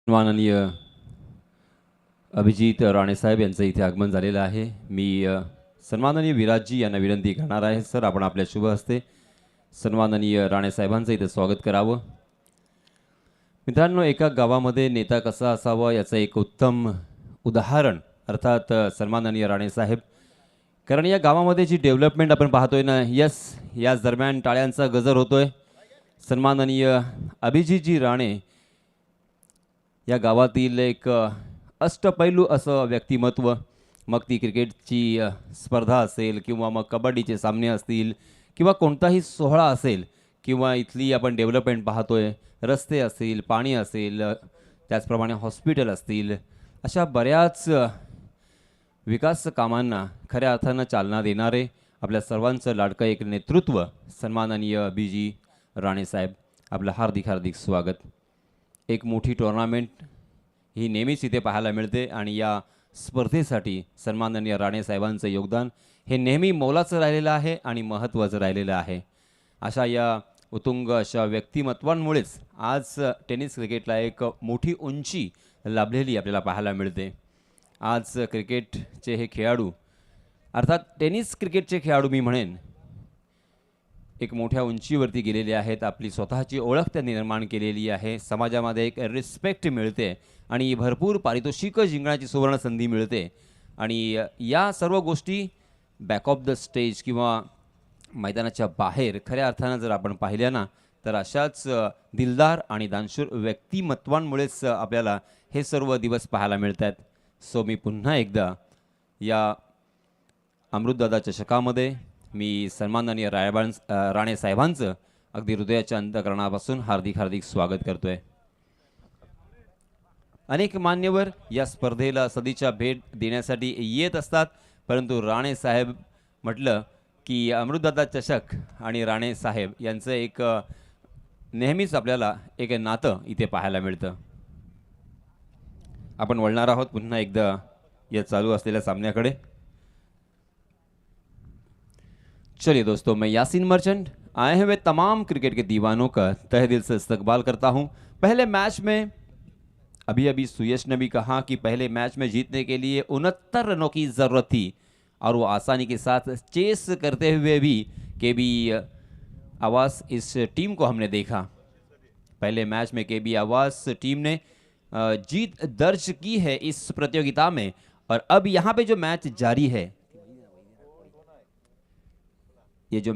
माननीय अभिजित राणेसाहेब यांचं इथे आगमन झालेलं आहे. मी सन्माननीय विराजजी यांना विनंती करणार आहे, सर आपण आपल्या शुभ हस्ते सन्माननीय राणेसाहेबांचं इथे स्वागत करावं. मित्रांनो, एका गावामध्ये नेता कसा असावा याचं एक उत्तम उदाहरण अर्थात सन्माननीय राणेसाहेब. कारण या गावामध्ये जी डेव्हलपमेंट आपण पाहतोय ना, याच दरम्यान टाळ्यांचा गजर होतोय. सन्माननीय अभिजितजी राणे या गावातील एक अष्टपैलू असं व्यक्तिमत्व, मग ती क्रिकेटची स्पर्धा असेल किंवा मग कबड्डीचे सामने असतील किंवा कोणताही सोहळा असेल किंवा इथली आपण डेव्हलपमेंट पाहतोय, रस्ते असतील, पाणी असेल, त्याचप्रमाणे हॉस्पिटल असतील, अशा बऱ्याच विकास कामांना खऱ्या अर्थानं चालना देणारे आपल्या सर्वांचं लाडकं एक नेतृत्व सन्माननीय अभिजी राणेसाहेब, आपलं हार्दिक हार्दिक स्वागत. एक मोठी टुर्नामेंट ही नेहमीच इथे पाहायला मिळते आणि या स्पर्धेसाठी सन्माननीय राणेसाहेबांचं योगदान हे नेहमी मोलाचं राहिलेलं आहे आणि महत्त्वाचं राहिलेलं आहे. अशा या उत्तुंग अशा व्यक्तिमत्वांमुळेच आज टेनिस क्रिकेटला एक मोठी उंची लाभलेली आपल्याला पाहायला मिळते. आज क्रिकेटचे हे खेळाडू अर्थात टेनिस क्रिकेटचे खेळाडू मी म्हणेन एक मोठ्या उंचीवरती गेलेले आहेत. आपली स्वतःची ओळख त्यांनी निर्माण केलेली आहे. समाजामध्ये एक रिस्पेक्ट मिळते आणि भरपूर पारितोषिकं जिंकण्याची सुवर्ण संधी मिळते. आणि या सर्व गोष्टी बॅक ऑफ द स्टेज किंवा मैदानाच्या बाहेर खऱ्या अर्थानं जर आपण पाहिल्या ना, तर अशाच दिलदार आणि दानशूर व्यक्तिमत्वांमुळेच आपल्याला हे सर्व दिवस पाहायला मिळतात. सो मी पुन्हा एकदा या अमृतदादा चषकामध्ये मी सन्माननीय राणे साहेबांचं अगदी हृदयाच्या अंतःकरणापासून हार्दिक हार्दिक स्वागत करतोय. अनेक मान्यवर या स्पर्धेला सदिच्छा भेट देण्यासाठी येत असतात, परंतु राणे साहेब म्हटलं की अमृतदादा चषक आणि राणे साहेब यांचं एक नेहमीच आपल्याला एक नातं इथे पाहायला मिळतं. आपण वळणार आहोत पुन्हा एकदा या चालू असलेल्या सामन्याकडे. चलिए दोस्तों, मैं यासीन मर्चेंट आए हुए तमाम क्रिकेट के दीवानों का तहे दिल से इस्तकबाल करता हूं. पहले मैच में अभी सुयश ने भी कहा कि पहले मैच में जीतने के लिए 69 रनों की ज़रूरत थी और वो आसानी के साथ चेस करते हुए भी केबी आवास इस टीम को हमने देखा. पहले मैच में केबी आवास टीम ने जीत दर्ज की है इस प्रतियोगिता में और अब यहाँ पे जो मैच जारी है, ये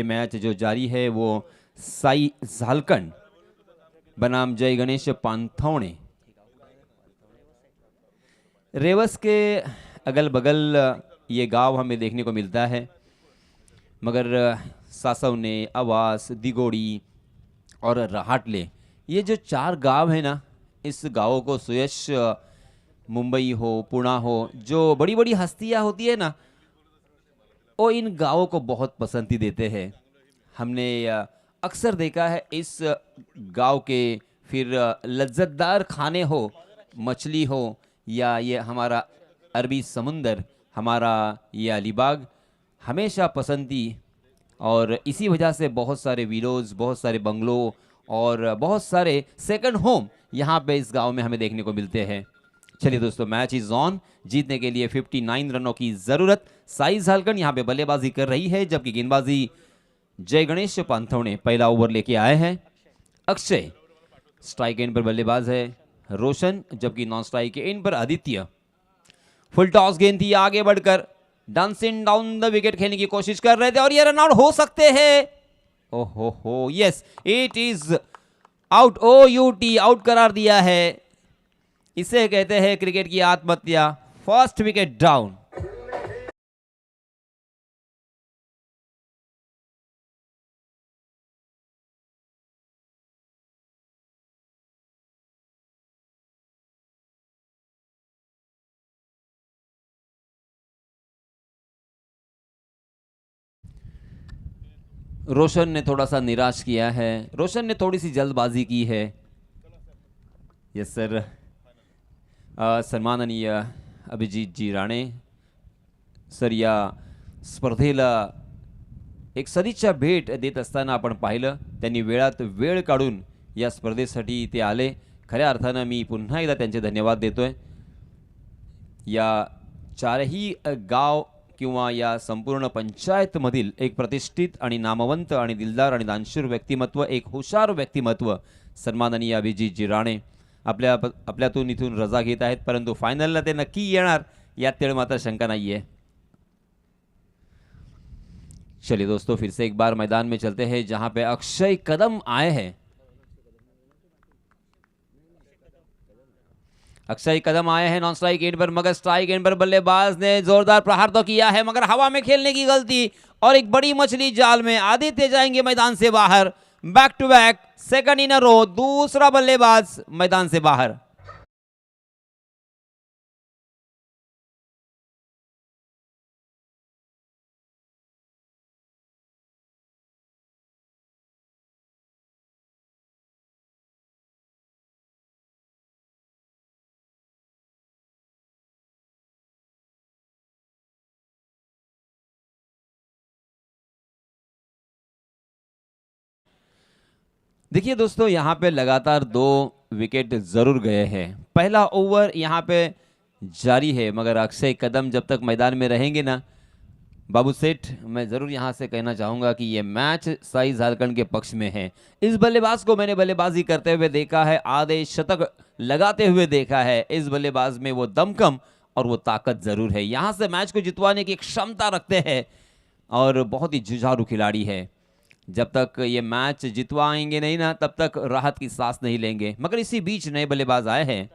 मैच जो जारी है वो साई झालकंड बनाम जय गणेश पांथवणे रेवस के अगल बगल ये गांव हमें देखने को मिलता है, मगर सासवने, आवास, दिगोड़ी और रहाटले, ये जो 4 गांव है ना, इस गांवों को सुयश मुंबई हो, पुणे हो, जो बड़ी बड़ी हस्तियां होती है ना, वो इन गांवों को बहुत पसंदी देते हैं. हमने अक्सर देखा है इस गांव के फिर लज्जतदार खाने हो, मछली हो या ये हमारा अरबी समुंदर, हमारा ये अलीबाग हमेशा पसंदी, और इसी वजह से बहुत सारे विलोज, बहुत सारे बंगलों और बहुत सारे सेकंड होम यहाँ पे इस गांव में हमें देखने को मिलते हैं. चलिए दोस्तों, मैच इज ऑन. जीतने के लिए 59 रनों की ज़रूरत. साई झालकंड यहाँ पे बल्लेबाजी कर रही है, जबकि गेंदबाजी जय गणेश पांथवणे पहला ओवर लेके आए हैं. अक्षय स्ट्राइक एंड पर बल्लेबाज है, रोशन जबकि नॉन स्ट्राइक एंड पर आदित्य. फुल टॉस गेंद थी, आगे बढ़कर डांसिंग डाउन द विकेट खेलने की कोशिश कर रहे थे और ये रन आउट हो सकते हैं. ओहो हो, yes, it is out. OUT out करार दिया है. इसे कहते हैं क्रिकेट की आत्महत्या. First wicket down. रोशन ने थोड़ा सा निराश किया है, रोशन ने थोड़ी सी जल्दबाजी की है. Yes sir. सन्माननीय अभिजीत जी राणे सर या स्पर्धेला एक सदिच्छा भेट देत असताना आपण पाहिलं, त्यांनी वेळात वेळ काढून या स्पर्धेसाठी ते आले. खऱ्या अर्थानं मी पुन्हा एकदा त्यांचे धन्यवाद देतोय. या 4ही गाव किंवा या संपूर्ण पंचायतमधील एक प्रतिष्ठित आणि नामवंत आणि दिलदार आणि दानशूर व्यक्तिमत्व, एक हुशार व्यक्तिमत्व सन्माननीय अभिजीतजी राणे आपल्यातून इथून रजा घेत आहेत, परंतु फायनलला ते नक्की येणार यात तेळ मात्र शंका नहीं है. चलिए दोस्तों, फिर से एक बार मैदान में चलते हैं जहां पे अक्षय कदम आए हैं. अक्षय कदम आए हैं नॉन स्ट्राइक एंड पर, मगर स्ट्राइक एंड पर बल्लेबाज ने जोरदार प्रहार तो किया है, मगर हवा में खेलने की गलती और एक बड़ी मछली जाल में. आदित्य जाएंगे मैदान से बाहर. Back to back second in a row, दूसरा बल्लेबाज मैदान से बाहर. देखिए दोस्तों, यहाँ पे लगातार 2 विकेट जरूर गए हैं. पहला ओवर यहाँ पे जारी है, मगर अक्षय कदम जब तक मैदान में रहेंगे ना बाबू सेठ, मैं जरूर यहाँ से कहना चाहूँगा कि ये मैच साई झारखंड के पक्ष में है. इस बल्लेबाज को मैंने बल्लेबाजी करते हुए देखा है, आधे शतक लगाते हुए देखा है. इस बल्लेबाज में वो दमखम और वो ताकत जरूर है. यहाँ से मैच को जितवाने की क्षमता रखते हैं और बहुत ही जुझारू खिलाड़ी है. जब तक ये मैच जितवाएंगे नहीं ना, तब तक राहत की सांस नहीं लेंगे. मगर इसी बीच नए बल्लेबाज आए हैं.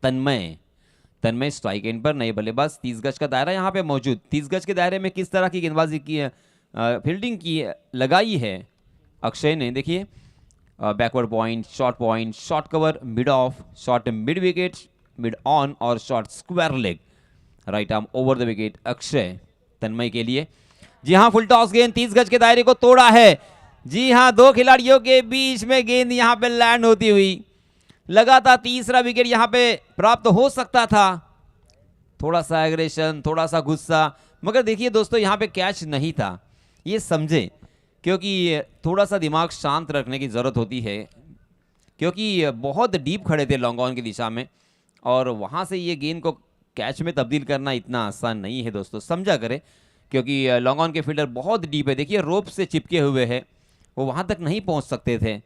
तन्मय स्ट्राइक एंड पर, नए बल्लेबाज। 30 गज का दायरा यहाँ पे मौजूद। 30 गज के दायरे में किस तरह की गेंदबाजी की फील्डिंग की लगाई है अक्षय ने, देखिए backward point, short cover, mid off, short mid wicket, mid on और short square leg, right arm over the wicket Akshay Tanmay के लिए। जी हाँ, फुल टॉस गेंद 30 गज के दायरे को तोड़ा है। जी हाँ, दो खिलाड़ियों के बीच में गेंद यहाँ पे लैंड होती हुई लगा था। तीसरा विकेट यहाँ पे प्राप्त हो सकता था। थोड़ा सा एग्रेशन, थोड़ा सा गुस्सा, मगर देखिए दोस्तों यहाँ पे कैच नहीं था, ये समझे, क्योंकि थोड़ा सा दिमाग शांत रखने की ज़रूरत होती है, क्योंकि बहुत डीप खड़े थे लॉन्ग ऑन की दिशा में और वहाँ से ये गेंद को कैच में तब्दील करना इतना आसान नहीं है दोस्तों, समझा करें, क्योंकि लॉन्ग ऑन के फील्डर बहुत डीप है। देखिए रोप से चिपके हुए हैं, वो वहाँ तक नहीं पहुँच सकते थे,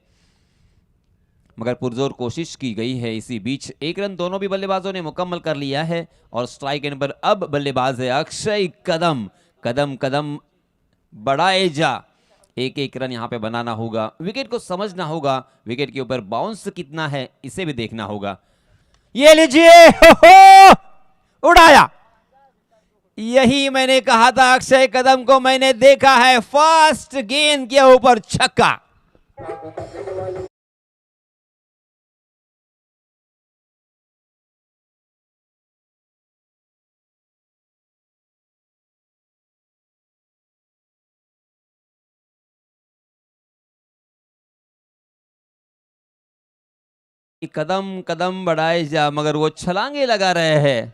मगर पुरजोर कोशिश की गई है। इसी बीच 1 रन दोनों भी बल्लेबाजों ने मुकम्मल कर लिया है और स्ट्राइक एंड पर अब बल्लेबाज है अक्षय कदम। कदम बढ़ाए जा, 1-1 रन यहाँ पे बनाना होगा, विकेट को समझना होगा, विकेट के ऊपर बाउंस कितना है इसे भी देखना होगा। ये लीजिए, हो उड़ाया, यही मैंने कहा था, अक्षय कदम को मैंने देखा है फास्ट गेंद के ऊपर छक्का। कदम बढ़ाए जा, मगर वो छलांगे लगा रहे हैं।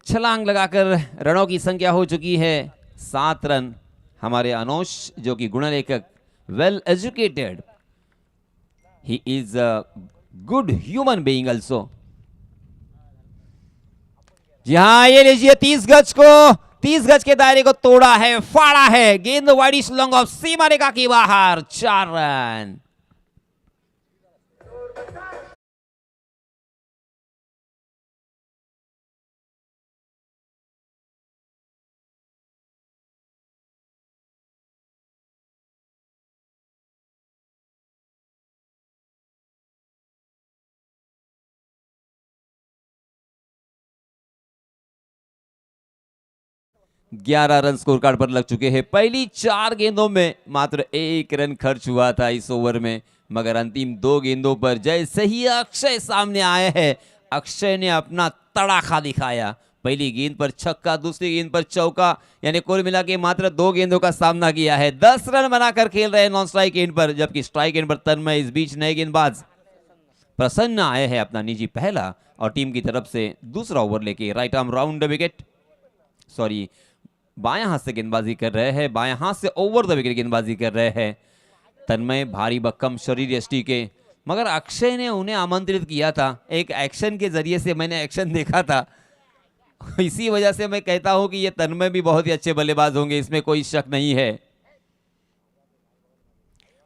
छलांग लगाकर रनों की संख्या हो चुकी है 7 रन। हमारे अनोश जो कि गुणलेखक, well educated, he is a good human being also. जी हाँ, ये लीजिए 30 गज के दायरे को तोड़ा है, फाड़ा है, गेंद वाइडिश लॉन्ग ऑफ सीमा रेखा के बाहर, 4 रन। ग्यारह रन स्कोर कार्ड पर लग चुके हैं। पहली 4 गेंदों में मात्र 1 रन खर्च हुआ था इस ओवर में, मगर अंतिम 2 गेंदों पर जैसे ही अक्षय सामने आए हैं, अक्षय ने अपना तड़ाखा दिखाया। पहली गेंद पर छक्का, दूसरी गेंद पर चौका, यानी कुल मिला के मात्र 2 गेंदों का सामना किया है। 10 रन बनाकर खेल रहे हैं नॉन स्ट्राइक एंड पर, जबकि स्ट्राइक एंड पर तन्मय। इस बीच नए गेंदबाज प्रसन्न आए हैं अपना निजी पहला और टीम की तरफ से दूसरा ओवर लेके right arm round the wicket, sorry बाएं हाथ से गेंदबाजी कर रहे हैं, बाएं हाथ से ओवर द विकेट गेंदबाजी कर रहे हैं तन्मय। भारी भक्कम शरीर यष्टि के, मगर अक्षय ने उन्हें आमंत्रित किया था, एक एक्शन के जरिए से मैंने एक्शन देखा था, इसी वजह से मैं कहता हूं कि ये तन्मय भी बहुत ही अच्छे बल्लेबाज होंगे, इसमें कोई शक नहीं है।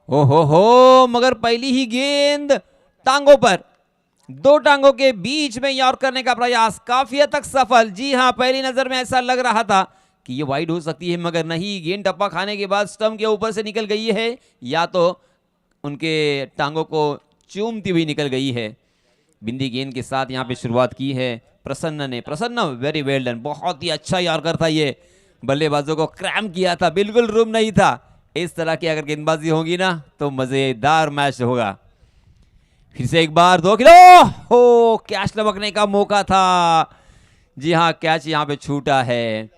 हो, मगर पहली ही गेंद टांगों पर, 2 टांगों के बीच में यॉर्क करने का प्रयास काफी हद तक सफल। जी हां, पहली नजर में ऐसा लग रहा था कि ये वाइड हो सकती है, मगर नहीं, गेंद टप्पा खाने के बाद स्टंप के ऊपर से निकल गई है, या तो उनके टांगों को चूमती हुई निकल गई है। बिंदी गेंद के साथ यहां पे शुरुआत की है प्रसन्न ने। प्रसन्न वेरी वेल डन, बहुत ही अच्छा यॉर्कर था ये, बल्लेबाजों को क्रैम्प किया था, बिल्कुल रूम नहीं था। इस तरह की अगर गेंदबाजी होगी ना तो मजेदार मैच होगा। फिर से एक बार 2 किलो, हो कैच लपकने का मौका था। जी हाँ, कैच यहां पे छूटा है।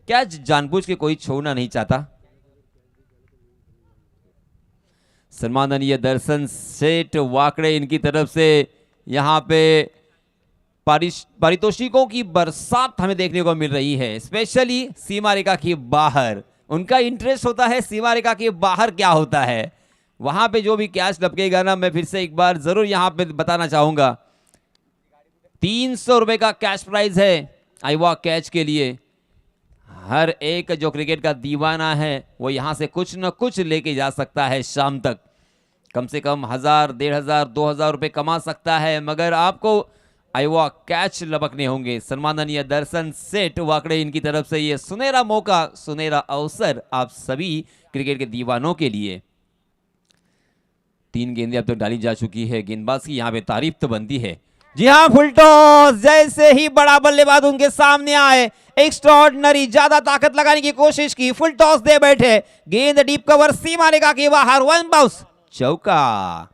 कैच जानबूझ के कोई छोड़ना नहीं चाहता। सम्माननीय दर्शन सेठ वाकड़े, इनकी तरफ से यहां पे पारितोषिकों की बरसात हमें देखने को मिल रही है, स्पेशली सीमा रेखा के बाहर। उनका इंटरेस्ट होता है सीमा रेखा के बाहर क्या होता है, वहां पे जो भी कैच लपकेगा ना, मैं फिर से एक बार जरूर यहां पे बताना चाहूंगा, 300 रुपए का कैश प्राइज है आईवा कैच के लिए। हर एक जो क्रिकेट का दीवाना है वो यहां से कुछ न कुछ लेके जा सकता है शाम तक, कम से कम 1000, 1500, 2000 रुपए कमा सकता है, मगर आपको आईवा कैच लपकने होंगे। सम्माननीय दर्शन सेठ वाकड़े, इनकी तरफ से ये सुनहरा मौका, सुनहरा अवसर आप सभी क्रिकेट के दीवानों के लिए। 3 गेंदें अब तक डाली जा चुकी है, गेंदबाज की यहाँ पे तारीफ तो बनती है, जी हाँ, फुल टॉस। जैसे ही बड़ा बल्लेबाज उनके सामने आए, एक्स्ट्रॉर्डिनरी ज्यादा ताकत लगाने की कोशिश की, फुल टॉस दे बैठे, गेंद डीप कवर सीमा रेखा के बाहर, वन बाउंस, चौका।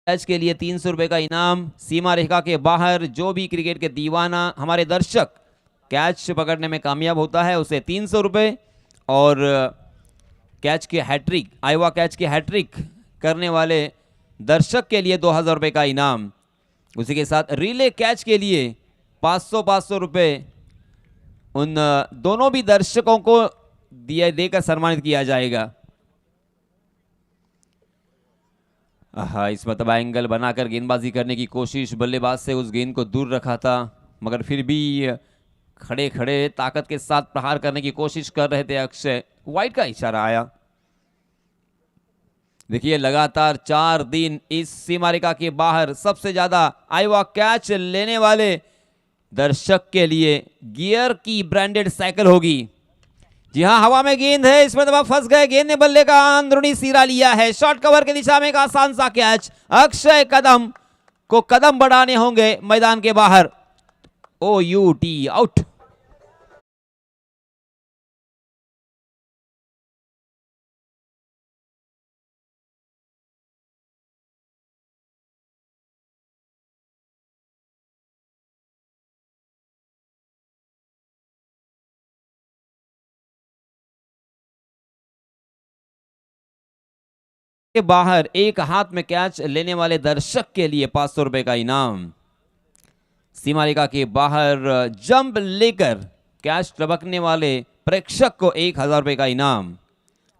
कैच के लिए 300 रुपए का इनाम, सीमा रेखा के बाहर जो भी क्रिकेट के दीवाना हमारे दर्शक कैच पकड़ने में कामयाब होता है उसे 300 रुपए, और कैच के हैट्रिक, आइवा कैच के हैट्रिक करने वाले दर्शक के लिए 2000 रुपए का इनाम। उसी के साथ रिले कैच के लिए 500 रुपए उन दोनों भी दर्शकों को देकर सम्मानित किया जाएगा। इस मतबा एंगल बनाकर गेंदबाजी करने की कोशिश, बल्लेबाज से उस गेंद को दूर रखा था, मगर फिर भी खड़े खड़े ताकत के साथ प्रहार करने की कोशिश कर रहे थे अक्षय। वाइड का इशारा आया। देखिए लगातार 4 दिन इस सीमा रेखा के बाहर सबसे ज्यादा आइवा कैच लेने वाले दर्शक के लिए गियर की ब्रांडेड साइकिल होगी। जी हाँ, हवा में गेंद है, इसमें दबा फंस गए, गेंद ने बल्ले का अंदरूनी सिरा लिया है, शॉर्ट कवर की दिशा में एक आसान सा कैच। अक्षय कदम को कदम बढ़ाने होंगे मैदान के बाहर। OUT out. के बाहर एक हाथ में कैच लेने वाले दर्शक के लिए 500 रुपए का इनाम। सीमा रेखा के बाहर जंप लेकर कैच टपकने वाले प्रेक्षक को 1000 रुपए का इनाम।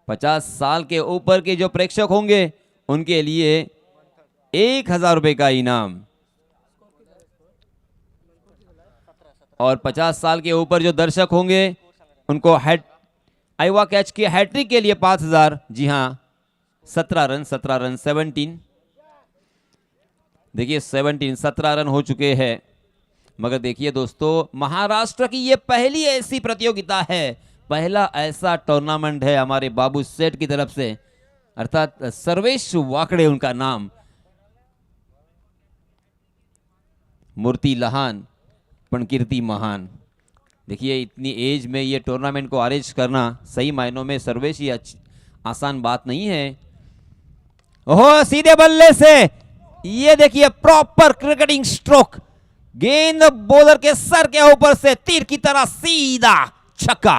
50 साल के ऊपर के जो प्रेक्षक होंगे उनके लिए 1000 रुपए का इनाम, और 50 साल के ऊपर जो दर्शक होंगे उनको आइवा कैच की हैट्रिक के लिए 5000। जी हाँ, 17 रन 17 देखिए 17 रन हो चुके हैं। मगर देखिए दोस्तों, महाराष्ट्र की ये पहली ऐसी प्रतियोगिता है, पहला ऐसा टूर्नामेंट है हमारे बाबू सेठ की तरफ से, अर्थात सर्वेश वाकड़े उनका नाम। मूर्ति लहान पण कीर्ति महान। देखिए इतनी एज में ये टूर्नामेंट को अरेंज करना सही मायनों में सर्वेश ही आसान बात नहीं है। ओहो, सीधे बल्ले से ये देखिए प्रॉपर क्रिकेटिंग स्ट्रोक, गेंद बॉलर के सर के ऊपर से तीर की तरह सीधा छक्का।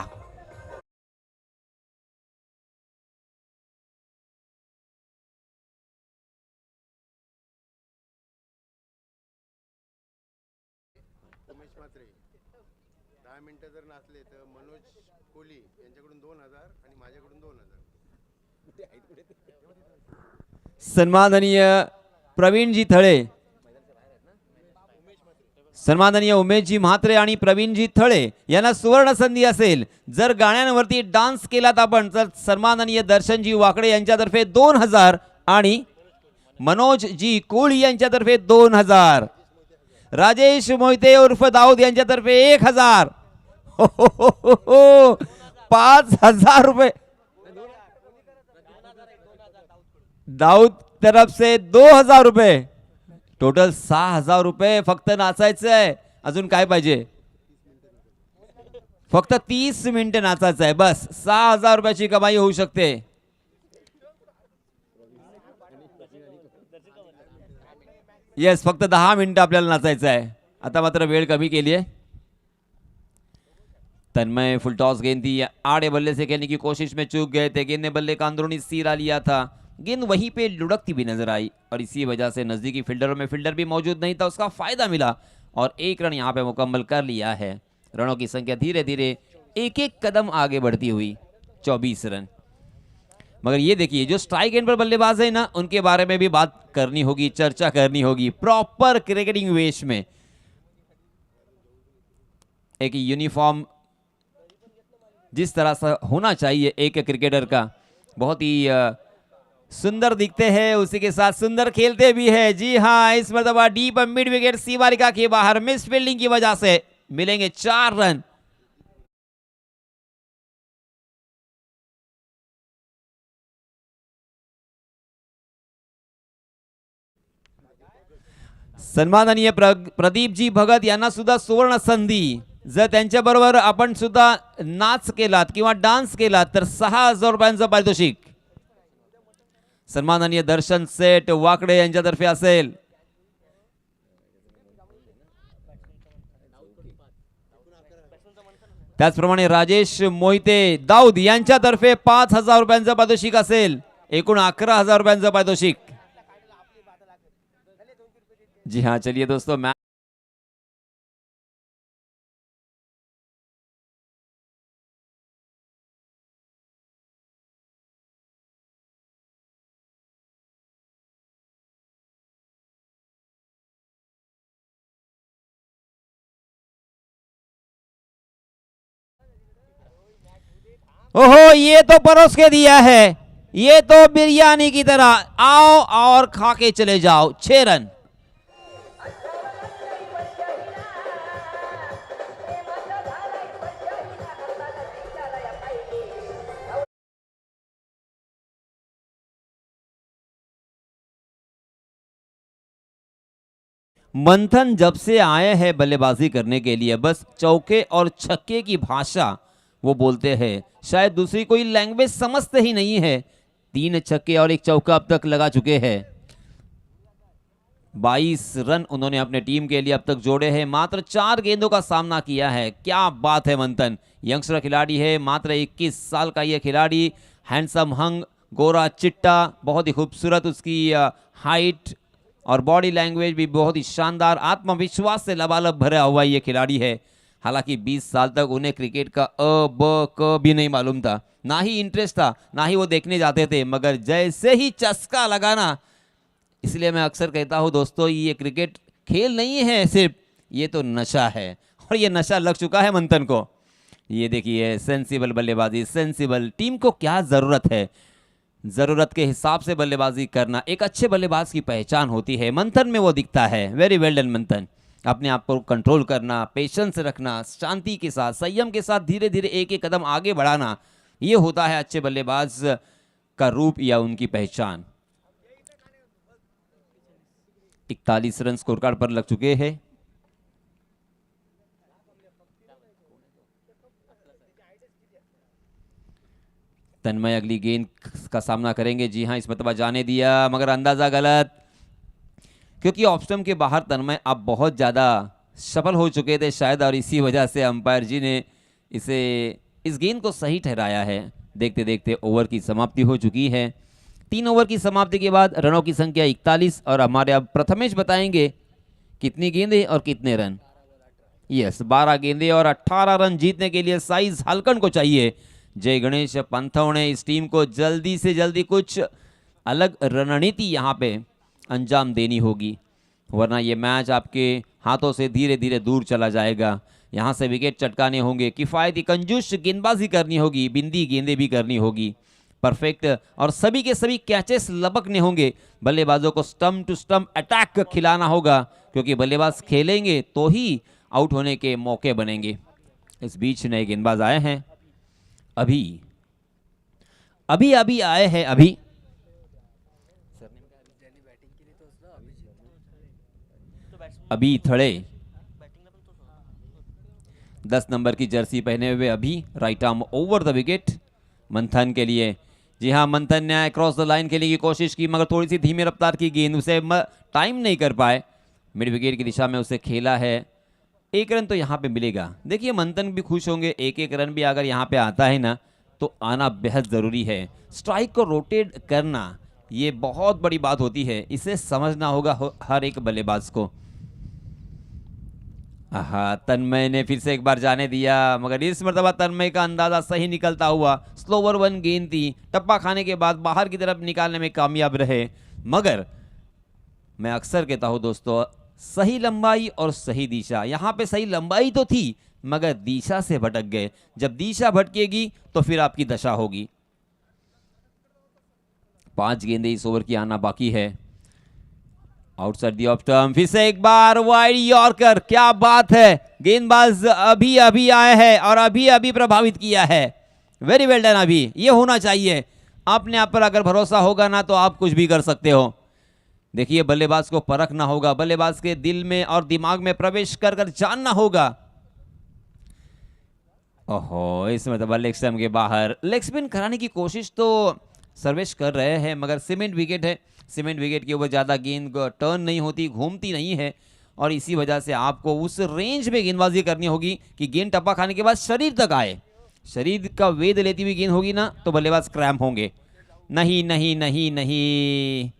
उमेश म्हात्रे 10 मिनिटं जर नाचले तर मनोज कोहली यांच्याकडून 2000 आणि माझ्याकडून 2000। सन्माननीय प्रवीणजी थळे, सन्माननीय उमेशजी म्हात्रे आणि प्रवीणजी थळे यांना सुवर्ण संधी असेल जर गाण्यांवरती डान्स केलात आपण, तर सन्माननीय दर्शनजी वाकडे यांच्यातर्फे 2000 आणि मनोजजी कोळी यांच्यातर्फे 2000, राजेश मोहिते उर्फ दाऊद यांच्यातर्फे 1000, 5000 रुपये दाऊद तरफ से 2000 रुपये, टोटल 6000 रुपये फक्त नाचायचं आहे। अजून काय पाहिजे? फक्त 30 मिनिटं नाचायचं आहे, बस 6000 रुपयाची कमाई होऊ शकते। येस, फक्त 10 मिनिटं आपल्याला नाचायचं आहे। आता मात्र वेळ कमी केली आहे। तन्मय फुल टॉस गेंद थी, आड़े बल्ले से खेलने की कोशिश में चूक गए थे, गेंद ने बल्ले का अंदरूनी सिरा लिया था, गेंद वहीं पे लुढ़कती भी नजर आई और इसी वजह से नजदीकी फील्डरों में फील्डर भी मौजूद नहीं था, उसका फायदा मिला और 1 रन यहाँ पे मुकम्मल कर लिया है। रनों की संख्या धीरे धीरे एक एक कदम आगे बढ़ती हुई 24 रन। मगर ये देखिए जो स्ट्राइक एंड पर बल्लेबाज है ना, उनके बारे में भी बात करनी होगी, चर्चा करनी होगी। प्रॉपर क्रिकेटिंग वेश में एक यूनिफॉर्म जिस तरह से होना चाहिए एक क्रिकेटर का, बहुत ही सुंदर दिखते हैं, उसी के साथ सुंदर खेलते भी है। जी हाँ, इस मरतबा डीप मिड विकेट सीमारिका के बाहर मिस फील्डिंग की वजह से मिलेंगे 4 रन। सन्माननीय प्रदीपजी भगत यांना सुद्धा सुवर्ण संधी। जर त्यांच्या बरोबर आपण सुद्धा नाच केलात किंवा डान्स केलात तर 6,000 रुपयांचं पारितोषिक सन्माननीय दर्शन सेठ वाकडे यांच्यातर्फे असेल। त्याचप्रमाणे राजेश मोहिते दाऊद यांच्यातर्फे 5,000 रुपयांचं पारितोषिक असेल। एकूण 11,000 रुपयांचं पारितोषिक। जी हाँ, चलिए दोस्तों, मैच ओहो, ये तो परोस के दिया है, ये तो बिरयानी की तरह। आओ और खा के चले जाओ। 6 रन। मंथन जब से आए हैं बल्लेबाजी करने के लिए बस चौके और छक्के की भाषा वो बोलते हैं। शायद दूसरी कोई लैंग्वेज समझते ही नहीं है। 3 छक्के और 1 चौका अब तक लगा चुके हैं। 22 रन उन्होंने अपने टीम के लिए अब तक जोड़े हैं। मात्र 4 गेंदों का सामना किया है। क्या बात है मंथन, यंगस्टर खिलाड़ी है, मात्र 21 साल का यह खिलाड़ी। हैंडसम हंग, गोरा चिट्टा, बहुत ही खूबसूरत उसकी हाइट और बॉडी लैंग्वेज भी बहुत ही शानदार। आत्मविश्वास से लबालब भरा हुआ ये खिलाड़ी है। हालांकि 20 साल तक उन्हें क्रिकेट का अ ब क भी नहीं मालूम था, ना ही इंटरेस्ट था, ना ही वो देखने जाते थे। मगर जैसे ही चस्का लगाना, इसलिए मैं अक्सर कहता हूं दोस्तों, ये क्रिकेट खेल नहीं है सिर्फ, ये तो नशा है। और ये नशा लग चुका है मंथन को। ये देखिए, सेंसिबल बल्लेबाजी, सेंसिबल। टीम को क्या जरूरत है, जरूरत के हिसाब से बल्लेबाजी करना एक अच्छे बल्लेबाज की पहचान होती है। मंथन में वो दिखता है। वेरी वेल डन मंथन। अपने आप को कंट्रोल करना, पेशेंस रखना, शांति के साथ, संयम के साथ धीरे धीरे एक एक कदम आगे बढ़ाना, ये होता है अच्छे बल्लेबाज का रूप या उनकी पहचान। 41 रन स्कोर कार्ड पर लग चुके हैं। तन्मय अगली गेंद का सामना करेंगे। जी हां, इस मरतबा जाने दिया, मगर अंदाजा गलत, क्योंकि ऑप्शन के बाहर तन्मय अब बहुत ज़्यादा सफल हो चुके थे शायद, और इसी वजह से अंपायर जी ने इस गेंद को सही ठहराया है। देखते देखते ओवर की समाप्ति हो चुकी है। 3 ओवर की समाप्ति के बाद रनों की संख्या 41, और हमारे अब प्रथमेश बताएंगे कितनी गेंदें और कितने रन। यस, 12 गेंदें और 18 रन जीतने के लिए साइज हल्कन को चाहिए। जय गणेश पंथवणे, इस टीम को जल्दी से जल्दी कुछ अलग रणनीति यहाँ पे अंजाम देनी होगी, वरना ये मैच आपके हाथों से धीरे धीरे दूर चला जाएगा। यहाँ से विकेट चटकाने होंगे, किफ़ायती कंजूस गेंदबाजी करनी होगी, बिंदी गेंदें भी करनी होगी, परफेक्ट, और सभी के सभी कैचेस लपकने होंगे। बल्लेबाजों को स्टंप टू स्टंप अटैक खिलाना होगा, क्योंकि बल्लेबाज खेलेंगे तो ही आउट होने के मौके बनेंगे। इस बीच नए गेंदबाज आए हैं, अभी आए हैं। अभी थड़े 10 नंबर की जर्सी पहने हुए अभी, right arm over the wicket Manthan के लिए। जी हाँ, मंथन ने क्रॉस द लाइन खेलने की कोशिश की, मगर थोड़ी सी धीमी रफ्तार की गेंद, उसे टाइम नहीं कर पाए। मिड विकेट की दिशा में उसे खेला है। 1 रन तो यहाँ पे मिलेगा। देखिए, मंथन भी खुश होंगे। 1-1 रन भी अगर यहाँ पे आता है ना, तो आना बेहद ज़रूरी है। स्ट्राइक को रोटेट करना, ये बहुत बड़ी बात होती है, इसे समझना होगा हर एक बल्लेबाज को। हाँ, तन्मय ने फिर से एक बार जाने दिया, मगर इस मरतबा तन्मय का अंदाजा सही निकलता हुआ। स्लोवर 1 गेंद थी, टप्पा खाने के बाद बाहर की तरफ निकालने में कामयाब रहे। मगर मैं अक्सर कहता हूं दोस्तों, सही लंबाई और सही दिशा, यहां पे सही लंबाई तो थी, मगर दिशा से भटक गए। जब दिशा भटकेगी तो फिर आपकी दशा होगी। 5 गेंदें इस ओवर की आना बाकी है। आउटसाइड दी ऑफ टर्म, फिर से एक बार वाइड यॉर्कर, क्या बात है, गेंदबाज अभी अभी आए हैं और अभी अभी प्रभावित किया है। वेरी वेल डन। अभी ये होना चाहिए, अपने आप पर अगर भरोसा होगा ना तो आप कुछ भी कर सकते हो। देखिए बल्लेबाज को परखना होगा, बल्लेबाज के दिल में और दिमाग में प्रवेश कर कर जानना होगा। ओहो, इसमें तो लेग स्टंप के बाहर। लेग स्पिन कराने की कोशिश तो सर्वेश कर रहे हैं, मगर सीमेंट विकेट है, सीमेंट विकेट के ऊपर ज़्यादा गेंद टर्न नहीं होती, घूमती नहीं है, और इसी वजह से आपको उस रेंज में गेंदबाजी करनी होगी कि गेंद टप्पा खाने के बाद शरीर तक आए। शरीर का वेद लेती हुई गेंद होगी ना तो बल्लेबाज क्रैम्प होंगे। नहीं नहीं नहीं नहीं,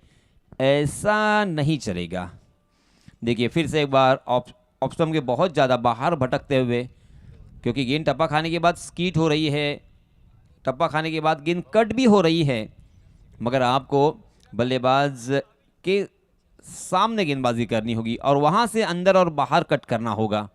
ऐसा नहीं चलेगा। देखिए फिर से एक बार ऑफ स्टंप के बहुत ज़्यादा बाहर भटकते हुए, क्योंकि गेंद टप्पा खाने के बाद स्कीट हो रही है, टप्पा खाने के बाद गेंद कट भी हो रही है, मगर आपको बल्लेबाज के सामने गेंदबाजी करनी होगी और वहां से अंदर और बाहर कट करना होगा।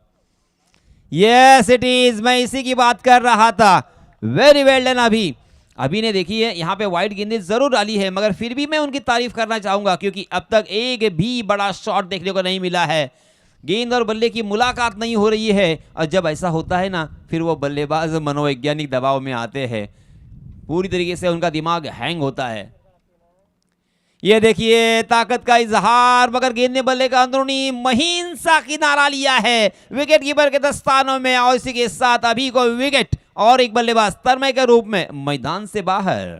यस इट इज, मैं इसी की बात कर रहा था। वेरी वेल डन। अभी ने देखिए यहाँ पे वाइड गेंदें जरूर डाली है, मगर फिर भी मैं उनकी तारीफ करना चाहूंगा क्योंकि अब तक एक भी बड़ा शॉट देखने को नहीं मिला है। गेंद और बल्ले की मुलाकात नहीं हो रही है, और जब ऐसा होता है ना फिर वो बल्लेबाज मनोवैज्ञानिक दबाव में आते हैं, पूरी तरीके से उनका दिमाग हैंग होता है। ये देखिए ताकत का इजहार, मगर गेंद ने बल्ले का अंदरूनी महीन सा किनारा लिया है विकेट कीपर के दस्तानों में, और इसी के साथ अभी को विकेट और एक बल्लेबाज तरमय के रूप में मैदान से बाहर।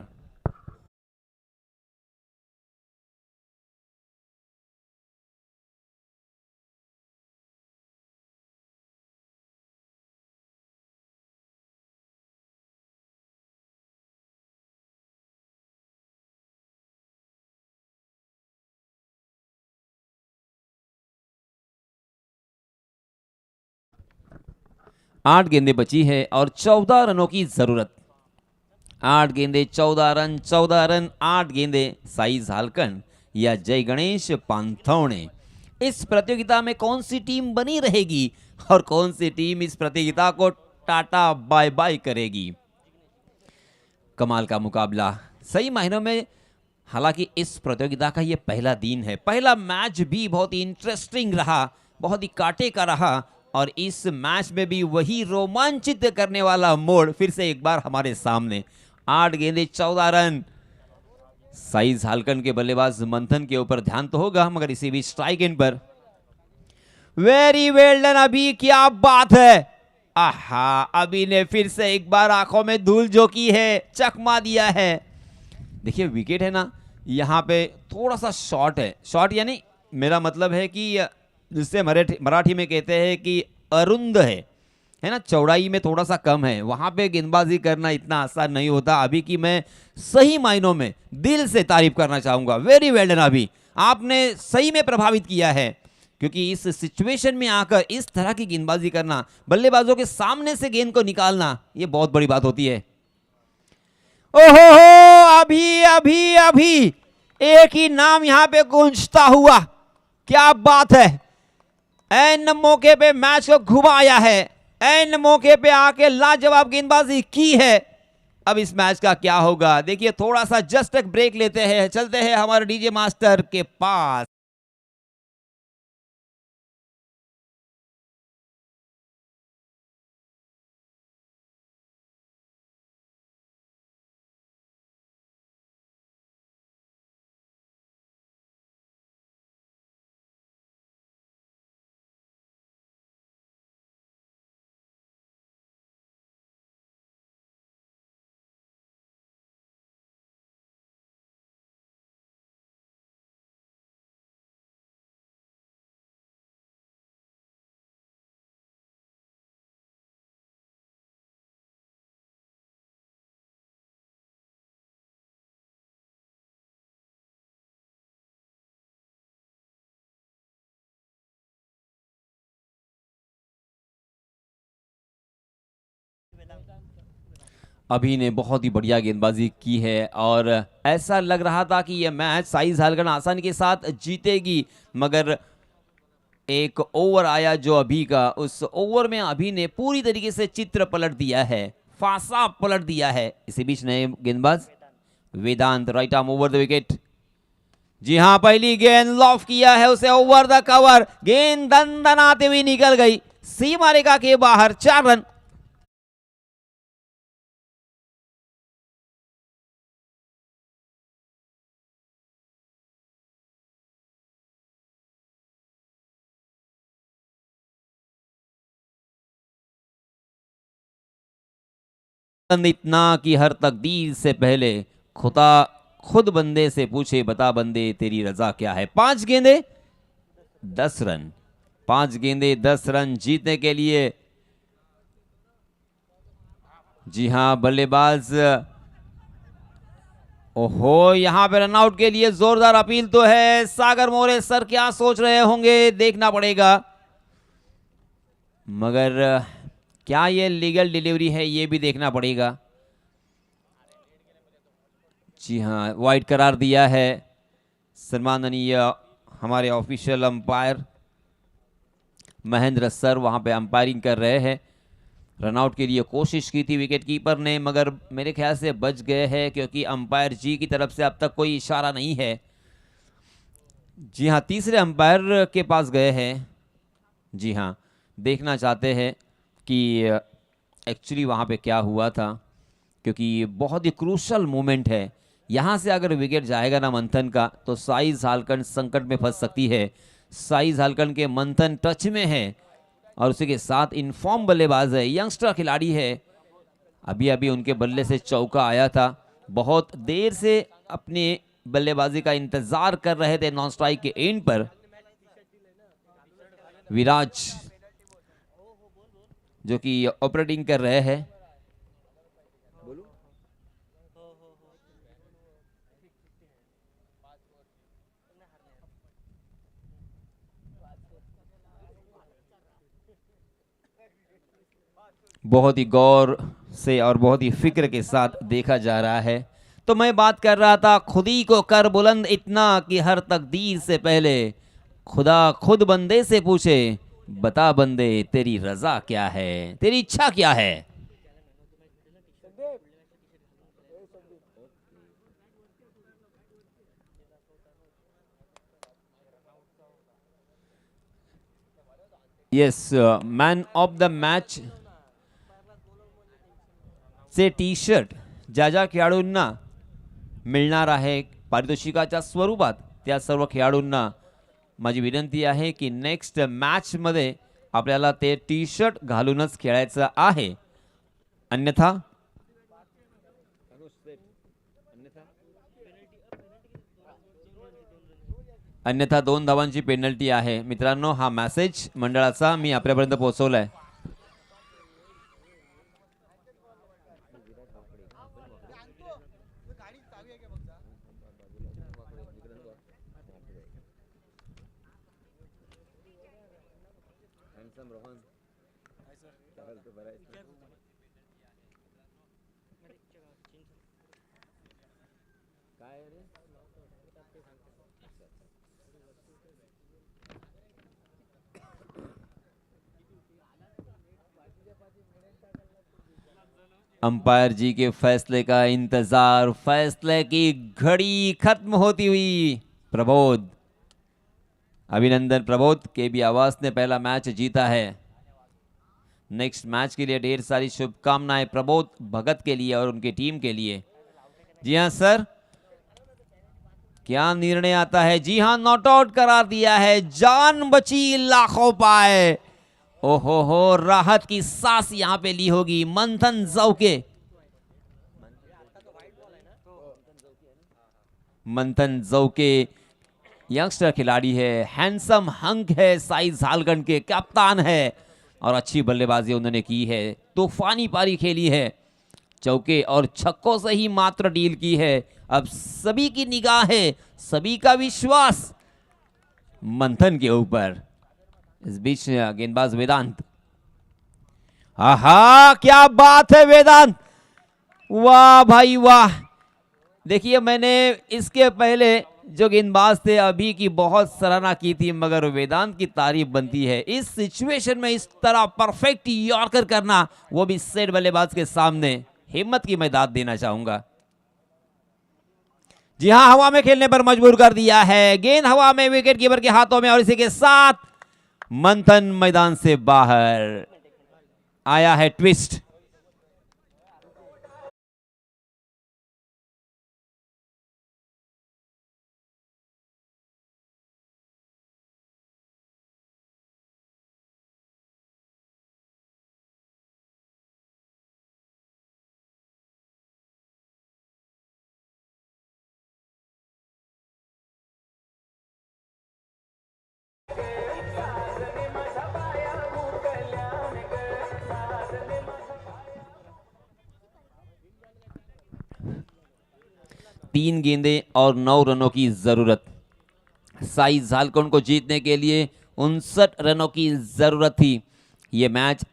आठ गेंदें बची है और 14 रनों की जरूरत। 8 गेंदें 14 रन, 14 रन 8 गेंदें। साई झालकन या जय गणेश पांथौणे, इस प्रतियोगिता में कौन सी टीम बनी रहेगी और कौन सी टीम इस प्रतियोगिता को टाटा बाय बाय करेगी? कमाल का मुकाबला सही मायनों में। हालांकि इस प्रतियोगिता का ये पहला दिन है, पहला मैच भी बहुत ही इंटरेस्टिंग रहा, बहुत ही कांटे का रहा, और इस मैच में भी वही रोमांचित करने वाला मोड़ फिर से एक बार हमारे सामने। 8 गेंदें 14 रन। साई झालकन के बल्लेबाज मंथन के ऊपर ध्यान तो होगा, मगर इसी भी स्ट्राइक एंड पर। वेरी वेल डन। अभी क्या बात है, आहा, अभी ने फिर से एक बार आंखों में धूल झोंकी है, चकमा दिया है। देखिए विकेट है ना, यहाँ पे थोड़ा सा शॉर्ट है, शॉर्ट यानी मेरा मतलब है कि जिससे मराठी में कहते हैं कि अरुंद है ना, चौड़ाई में थोड़ा सा कम है, वहां पे गेंदबाजी करना इतना आसान नहीं होता। अभी की मैं सही मायनों में दिल से तारीफ करना चाहूंगा। वेरी वेल डन। अभी आपने सही में प्रभावित किया है, क्योंकि इस सिचुएशन में आकर इस तरह की गेंदबाजी करना, बल्लेबाजों के सामने से गेंद को निकालना, ये बहुत बड़ी बात होती है। ओहो, अभी अभी अभी एक ही नाम यहां पे गूंजता हुआ, क्या बात है, एन मौके पे मैच को घुमाया है, एन मौके पे आके लाजवाब गेंदबाजी की है। अब इस मैच का क्या होगा? देखिए थोड़ा सा जस्ट एक ब्रेक लेते हैं, चलते हैं हमारे डीजे मास्टर के पास। अभी ने बहुत ही बढ़िया गेंदबाजी की है और ऐसा लग रहा था कि यह मैच साई झालकन आसानी के साथ जीतेगी, मगर एक ओवर आया जो अभी का, उस ओवर में अभी ने पूरी तरीके से चित्र पलट दिया है, फांसा पलट दिया है। इसी बीच नए गेंदबाज Vedant right arm over the wicket. जी हां, पहली गेंद लॉफ किया है उसे ओवर द कवर, गेंद दंदनाते हुए निकल गई सीमा रेखा के बाहर। 4 रन। इतना कि हर तकदीर से पहले खुदा खुद बंदे से पूछे, बता बंदे तेरी रजा क्या है। 5 गेंदे 10 रन, 5 गेंदे 10 रन जीतने के लिए। जी हां, बल्लेबाज ओहो, यहां पे रनआउट के लिए जोरदार अपील तो है। सागर मोरे सर क्या सोच रहे होंगे देखना पड़ेगा, मगर क्या ये लीगल डिलीवरी है ये भी देखना पड़ेगा। जी हाँ, वाइड करार दिया है सम्माननीय हमारे ऑफिशियल अंपायर महेंद्र सर, वहां पे अंपायरिंग कर रहे हैं। रनआउट के लिए कोशिश की थी विकेट कीपर ने, मगर मेरे ख्याल से बच गए हैं क्योंकि अंपायर जी की तरफ से अब तक कोई इशारा नहीं है। जी हाँ, तीसरे अंपायर के पास गए हैं। जी हाँ, देखना चाहते हैं कि एक्चुअली वहाँ पे क्या हुआ था, क्योंकि बहुत ही क्रूशल मोमेंट है। यहाँ से अगर विकेट जाएगा ना मंथन का, तो साई झालकंड संकट में फंस सकती है। साई झालकंड के मंथन टच में है और उसी के साथ इनफॉर्म बल्लेबाज है, यंगस्टर खिलाड़ी है। अभी अभी उनके बल्ले से चौका आया था, बहुत देर से अपने बल्लेबाजी का इंतजार कर रहे थे नॉन स्ट्राइक के एंड पर। विराज जो कि ऑपरेटिंग कर रहे हैं। बहुत ही गौर से और बहुत ही फिक्र के साथ देखा जा रहा है। तो मैं बात कर रहा था, खुदी को कर बुलंद इतना कि हर तकदीर से पहले खुदा खुद बंदे से पूछे, बता बंदे तेरी रजा क्या है, तेरी इच्छा क्या है। Yes, man of the match चे टी शर्ट ज्या ज्या खेळाडूंना मिळणार आहे पारितोषिकाच्या स्वरूपात, त्या सर्व खेळाडूंना माझी विनंती आहे की नेक्स्ट मॅच मध्ये आपल्याला ते टी शर्ट घालूनच खेळायचं आहे, अन्यथा अन्यथा 2 धावांची पेनल्टी आहे। मित्रांनो, हा मेसेज मंडळाचा मी आपल्यापर्यंत पोहोचवलाय। अंपायर जी के फैसले का इंतजार, फैसले की घड़ी खत्म होती हुई। प्रबोध, अभिनंदन प्रबोध, के बी आवास ने पहला मैच जीता है। नेक्स्ट मैच के लिए ढेर सारी शुभकामनाएं प्रबोध भगत के लिए और उनकी टीम के लिए। जी हां सर, क्या निर्णय आता है। जी हां, नॉट आउट करार दिया है, जान बची लाखों पाए। ओहो हो, राहत की सांस यहां पे ली होगी मंथन जौके। मंथन जौके यंगस्टर खिलाड़ी है, हैंडसम हंक है, साई झालगंड के कप्तान है और अच्छी बल्लेबाजी उन्होंने की है, तूफानी पारी खेली है, चौके और छक्कों से ही मात्र डील की है। अब सभी की निगाहें, सभी का विश्वास मंथन के ऊपर। इस बीच गेंदबाज वेदांत, आहा क्या बात है वेदांत, वाह भाई वाह। देखिए, मैंने इसके पहले जो गेंदबाज थे अभी की बहुत सराहना की थी, मगर वेदांत की तारीफ बनती है। इस सिचुएशन में इस तरह परफेक्ट यॉर्कर करना, वो भी सेट बल्लेबाज के सामने, हिम्मत की मैं दाद देना चाहूंगा। जी हां, हवा में खेलने पर मजबूर कर दिया है। गेंद हवा में विकेट कीपर के हाथों में और इसी के साथ मंथन मैदान से बाहर आया है ट्विस्ट। तीन गेंदें और 9 रनों की जरूरत। साई झालकोन को जीतने के लिए 59 रनों की जरूरत थी। ये मैच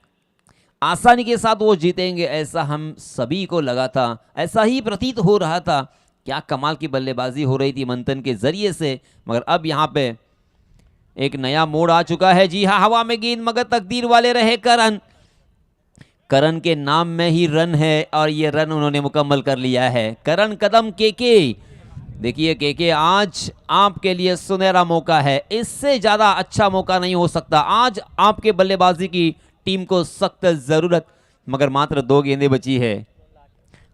आसानी के साथ वो जीतेंगे ऐसा हम सभी को लगा था, ऐसा ही प्रतीत हो रहा था। क्या कमाल की बल्लेबाजी हो रही थी मंथन के जरिए से, मगर अब यहाँ पे एक नया मोड़ आ चुका है। जी हाँ, हवा में गेंद मगर तकदीर वाले रहे करण। करण के नाम में ही रन है और ये रन उन्होंने मुकम्मल कर लिया है। करण कदम केके, देखिए केके आज आपके लिए सुनहरा मौका है, इससे ज्यादा अच्छा मौका नहीं हो सकता। आज आपके बल्लेबाजी की टीम को सख्त जरूरत, मगर मात्र 2 गेंदें बची है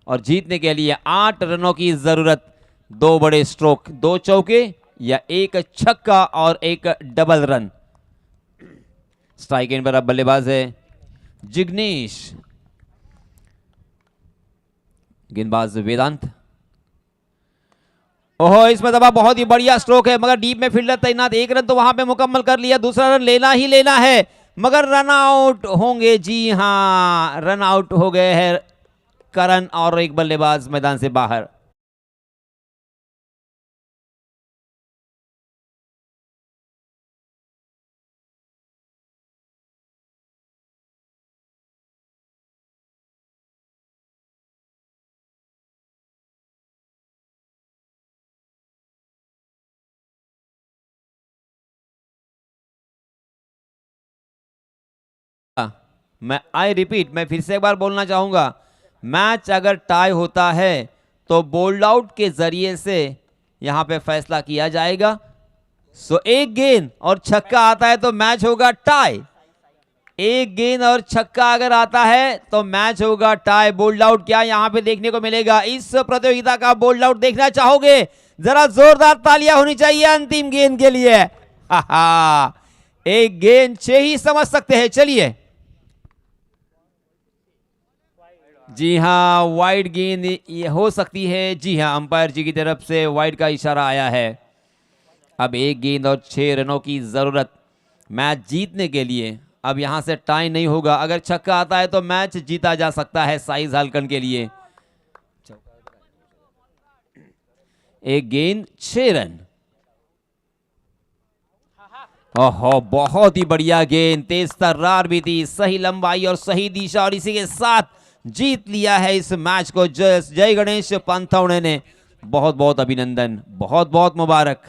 और जीतने के लिए 8 रनों की जरूरत। 2 बड़े स्ट्रोक, 2 चौके या 1 छक्का और 1 डबल रन। स्ट्राइक एंड पर अब बल्लेबाज है जिग्नेश, गेंदबाज वेदांत। ओहो, इसमें दबा, बहुत ही बढ़िया स्ट्रोक है मगर डीप में फील्डर तैनात। 1 रन तो वहां पे मुकम्मल कर लिया, दूसरा रन लेना ही लेना है मगर रन आउट होंगे। जी हां, रन आउट हो गए हैं करण और एक बल्लेबाज मैदान से बाहर। आई रिपीट, मैं फिर से एक बार बोलना चाहूंगा, मैच अगर टाई होता है तो बोल्ड आउट के जरिए से यहां पे फैसला किया जाएगा। सो 1 गेंद और छक्का आता है तो मैच होगा टाई। 1 गेंद और छक्का अगर आता है तो मैच होगा टाई। बोल्ड आउट क्या यहां पे देखने को मिलेगा? इस प्रतियोगिता का बोल्ड आउट देखना चाहोगे? जरा जोरदार तालियां होनी चाहिए अंतिम गेंद के लिए। 1 गेंद 6 ही समझ सकते हैं। चलिए, जी हाँ, वाइड गेंद ये हो सकती है। जी हाँ, अंपायर जी की तरफ से वाइड का इशारा आया है। अब 1 गेंद और 6 रनों की जरूरत मैच जीतने के लिए। अब यहां से टाई नहीं होगा, अगर छक्का आता है तो मैच जीता जा सकता है साई झालकन के लिए। 1 गेंद 6 रन। ओहो, बहुत ही बढ़िया गेंद, तेज तर्रार भी थी, सही लंबाई और सही दिशा, और इसी के साथ जीत लिया है इस मैच को जय गणेश पंथौड़े ने। बहुत बहुत अभिनंदन, बहुत बहुत मुबारक।